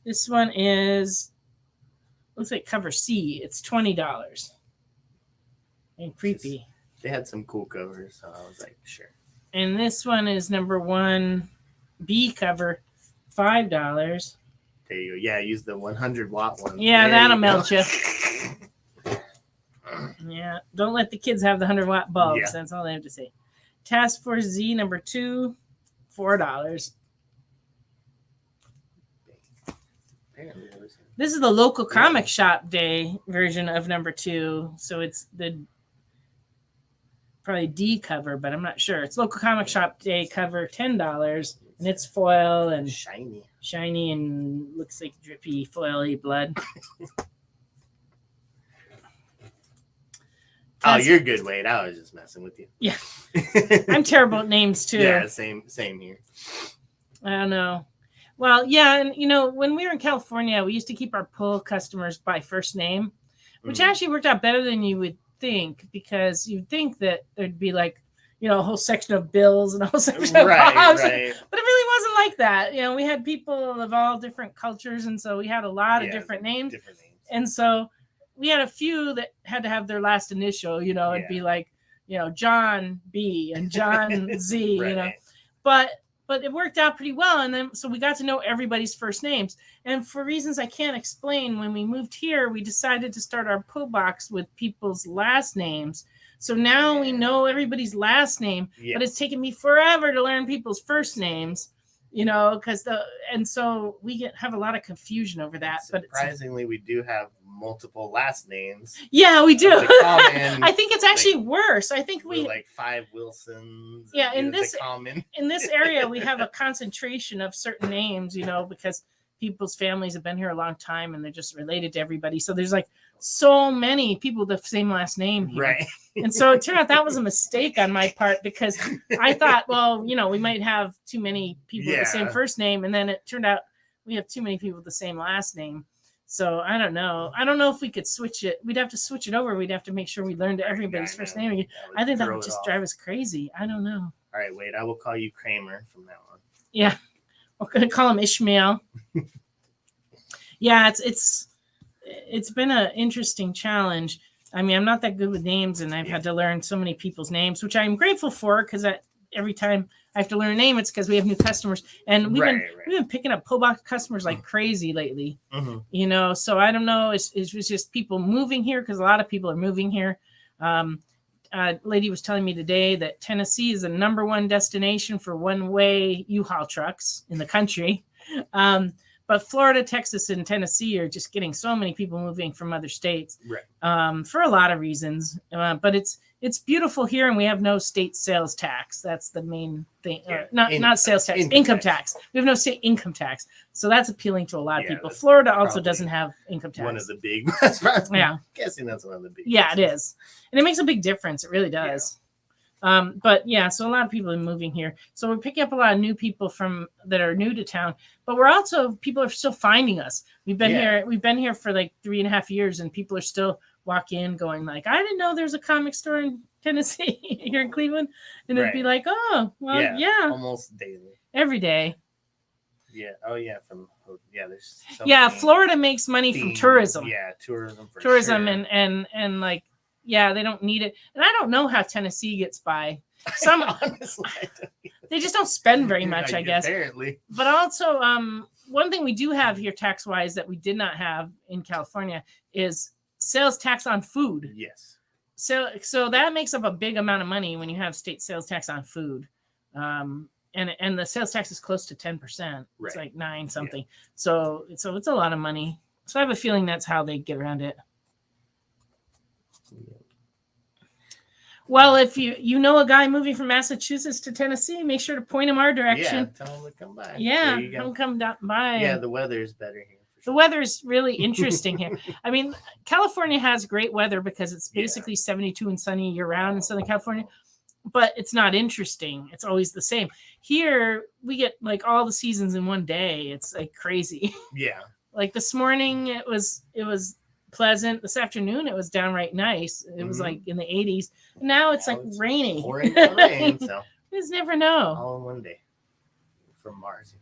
B: This one is, looks like cover C. It's $20. And creepy.
C: They had some cool covers, so I was like, sure.
B: And this one is #1 B cover, $5.
C: There you go. Yeah, use the 100-watt one.
B: Yeah, that'll melt you. Yeah, don't let the kids have the 100-watt bulbs. Yeah. That's all they have to say. Task Force Z #2, $4. This is the local comic shop day version of #2, so it's the probably D cover, but I'm not sure. It's local comic shop day cover, $10, and it's foil and shiny and looks like drippy foily blood.
C: Oh, you're good, Wade. I was just messing with you.
B: Yeah. I'm terrible at names, too.
C: Yeah, same here.
B: I don't know. Well, yeah, and, when we were in California, we used to keep our pull customers by first name, which actually worked out better than you would think, because you'd think that there'd be, like, a whole section of Bills and a whole section of Bobs. Right. But it really wasn't like that. We had people of all different cultures, and so we had a lot of different names. And so we had a few that had to have their last initial, it'd be like, John B and John Z, but it worked out pretty well. And then, so we got to know everybody's first names. And for reasons I can't explain, when we moved here, we decided to start our pull box with people's last names. So now we know everybody's last name, but it's taken me forever to learn people's first names. And so we have a lot of confusion over that.
C: Surprisingly, we do have multiple last names.
B: Yeah, we do. I think it's actually worse. I think we
C: like 5 Wilsons.
B: Yeah, in this area, we have a concentration of certain names, because people's families have been here a long time and they're just related to everybody. So there's like so many people with the same last name here.
C: Right.
B: And so it turned out that was a mistake on my part, because I thought, well, we might have too many people with the same first name. And then it turned out we have too many people with the same last name. So I don't know. I don't know if we could switch it. We'd have to switch it over. We'd have to make sure we learned everybody's first name again. I think that would just drive us crazy. I don't know.
C: All right, wait. I will call you Kramer from now on.
B: Yeah. We're going to call him Ishmael. Yeah, it's been an interesting challenge. I mean, I'm not that good with names, and I've had to learn so many people's names, which I'm grateful for, because every time I have to learn a name, it's because we have new customers, and we've been picking up pull box customers like crazy lately. Mm-hmm. So I don't know. It's just people moving here, because a lot of people are moving here. A lady was telling me today that Tennessee is the #1 destination for one-way U-Haul trucks in the country. But Florida, Texas, and Tennessee are just getting so many people moving from other states for a lot of reasons. But it's beautiful here, and we have no state sales tax. That's the main thing.
C: Yeah.
B: Not sales tax, income tax. We have no state income tax, so that's appealing to a lot of people.
C: That's
B: Florida also doesn't have income tax.
C: one of the big.
B: Yeah.
C: I'm guessing that's one of the big.
B: Yeah, it is, and it makes a big difference. It really does. But yeah, so a lot of people are moving here. So we're picking up a lot of new people that are new to town, but we're also, people are still finding us. We've been here for like 3.5 years, and people are still walk in going like, I didn't know there's a comic store in Tennessee here in Cleveland. And it'd be like, oh, well, yeah.
C: Almost daily.
B: Every day.
C: Yeah. Oh yeah. There's
B: Florida makes money from tourism.
C: Yeah, tourism for
B: tourism
C: sure.
B: and like, yeah, they don't need it. And I don't know how Tennessee gets by. Some
C: honestly,
B: they just don't spend very much, I guess.
C: Apparently.
B: But also, one thing we do have here tax-wise that we did not have in California is sales tax on food.
C: Yes.
B: So that makes up a big amount of money when you have state sales tax on food. And the sales tax is close to 10%. It's like 9 something. Yeah. So it's a lot of money. So I have a feeling that's how they get around it. Well, if you know a guy moving from Massachusetts to Tennessee, make sure to point him our direction.
C: Yeah, tell him to come by.
B: Yeah, come down by.
C: Yeah, the weather is better here.
B: The weather is really interesting here. I mean, California has great weather because it's basically 72 and sunny year round in Southern California, but it's not interesting. It's always the same. Here, we get like all the seasons in one day. It's like crazy.
C: Yeah.
B: Like this morning, it was pleasant. This afternoon, it was downright nice. It was like in the 80s. Now it's like raining.
C: Pouring down rain, so
B: you just never know.
C: All in one day from Mars.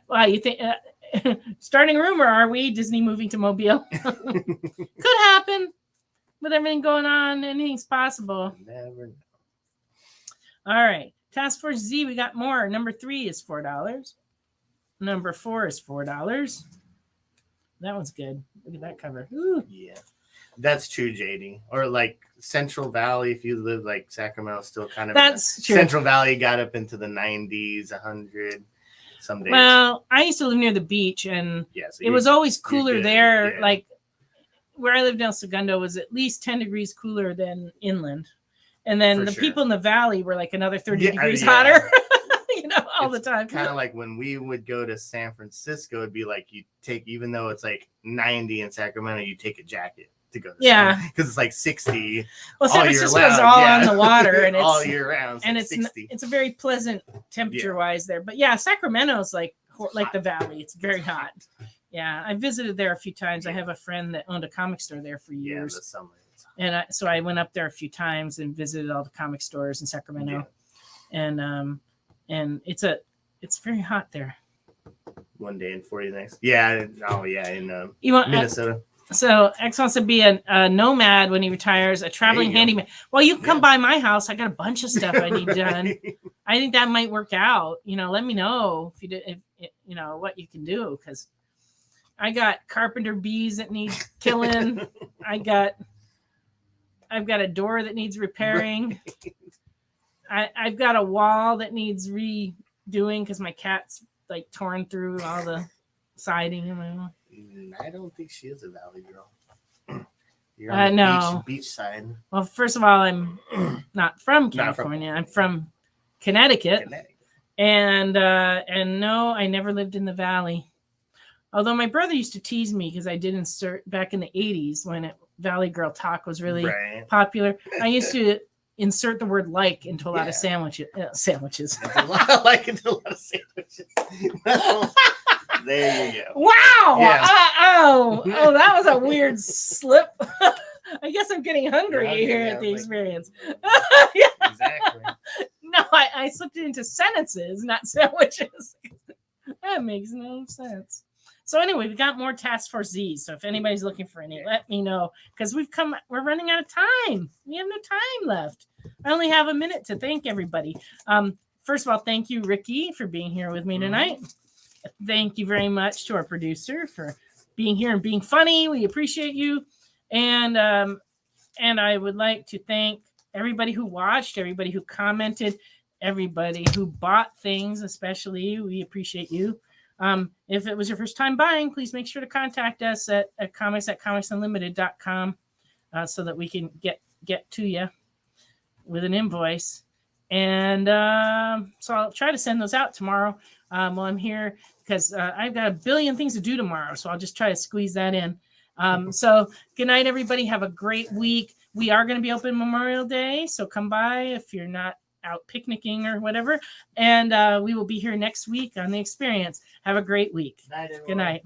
B: Wow, you think starting a rumor? Are we Disney moving to Mobile? Could happen with everything going on. Anything's possible.
C: Never know.
B: All right, Task Force Z. We got more. Number 3 is $4. Number 4 is $4. That one's good. Look at that cover. Ooh.
C: Yeah, that's true, JD. Or like Central Valley, if you live like Sacramento, still kind of.
B: That's true.
C: Central Valley got up into the 90s, 100. Some days.
B: Well, I used to live near the beach, and it was always cooler there. Yeah. Like where I lived in El Segundo was at least 10 degrees cooler than inland. And then people in the valley were like another 30 degrees hotter, all the time.
C: Kind of like when we would go to San Francisco, it'd be like you take, even though it's like 90 in Sacramento, you take a jacket to go to because it's like 60.
B: Well, San Francisco is all on the water, and it's
C: all year round.
B: And it's a very pleasant temperature wise there. But yeah, Sacramento's like the valley. It's very hot. Yeah, I visited there a few times. I have a friend that owned a comic store there for years.
C: The summer.
B: And so I went up there a few times and visited all the comic stores in Sacramento. Yeah. And it's very hot there.
C: One day and 40 next. Yeah. Oh yeah. In Minnesota.
B: So X wants to be a nomad when he retires, a traveling handyman. Well, you can come by my house. I got a bunch of stuff I need done. I think that might work out. Let me know if what you can do, because I got carpenter bees that need killing. I've got a door that needs repairing. I've got a wall that needs redoing because my cat's like torn through all the siding in my wall.
C: I don't think she is a valley girl. You're on the beach side.
B: Well, first of all, I'm not from California. I'm from Connecticut. And no, I never lived in the valley. Although my brother used to tease me because I did insert back in the 80s when Valley Girl talk was really popular. I used to insert the word "like" into a lot of sandwiches.
C: That's a lot of like into a lot of sandwiches. There you go.
B: Wow. Yeah. Oh, that was a weird slip. I guess I'm getting hungry here at the experience.
C: Exactly.
B: No, I slipped it into sentences, not sandwiches. That makes no sense. So anyway, we got more Task Force Z. So if anybody's looking for any, let me know, because we're running out of time. We have no time left. I only have a minute to thank everybody. First of all, thank you, Ricky, for being here with me tonight. Thank you very much to our producer for being here and being funny. We appreciate you. And I would like to thank everybody who watched, everybody who commented, everybody who bought things, especially. We appreciate you. If it was your first time buying, please make sure to contact us at comics@comicsunlimited.com. so that we can get to you with an invoice. And so I'll try to send those out tomorrow while I'm here, because I've got a billion things to do tomorrow. So I'll just try to squeeze that in. So good night, everybody. Have a great week. We are going to be open Memorial Day, so come by if you're not out picnicking or whatever. And we will be here next week on The Experience. Have a great week. Good night.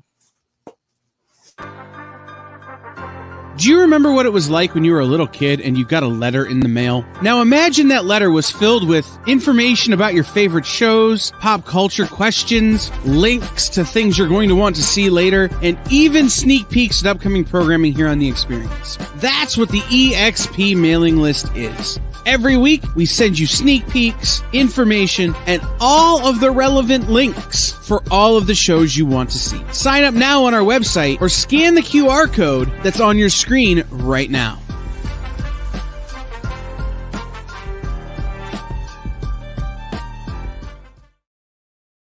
D: Do you remember what it was like when you were a little kid and you got a letter in the mail? Now imagine that letter was filled with information about your favorite shows, pop culture questions, links to things you're going to want to see later, and even sneak peeks at upcoming programming here on The Experience. That's what the EXP mailing list is. Every week, we send you sneak peeks, information, and all of the relevant links for all of the shows you want to see. Sign up now on our website or scan the QR code that's on your screen right now.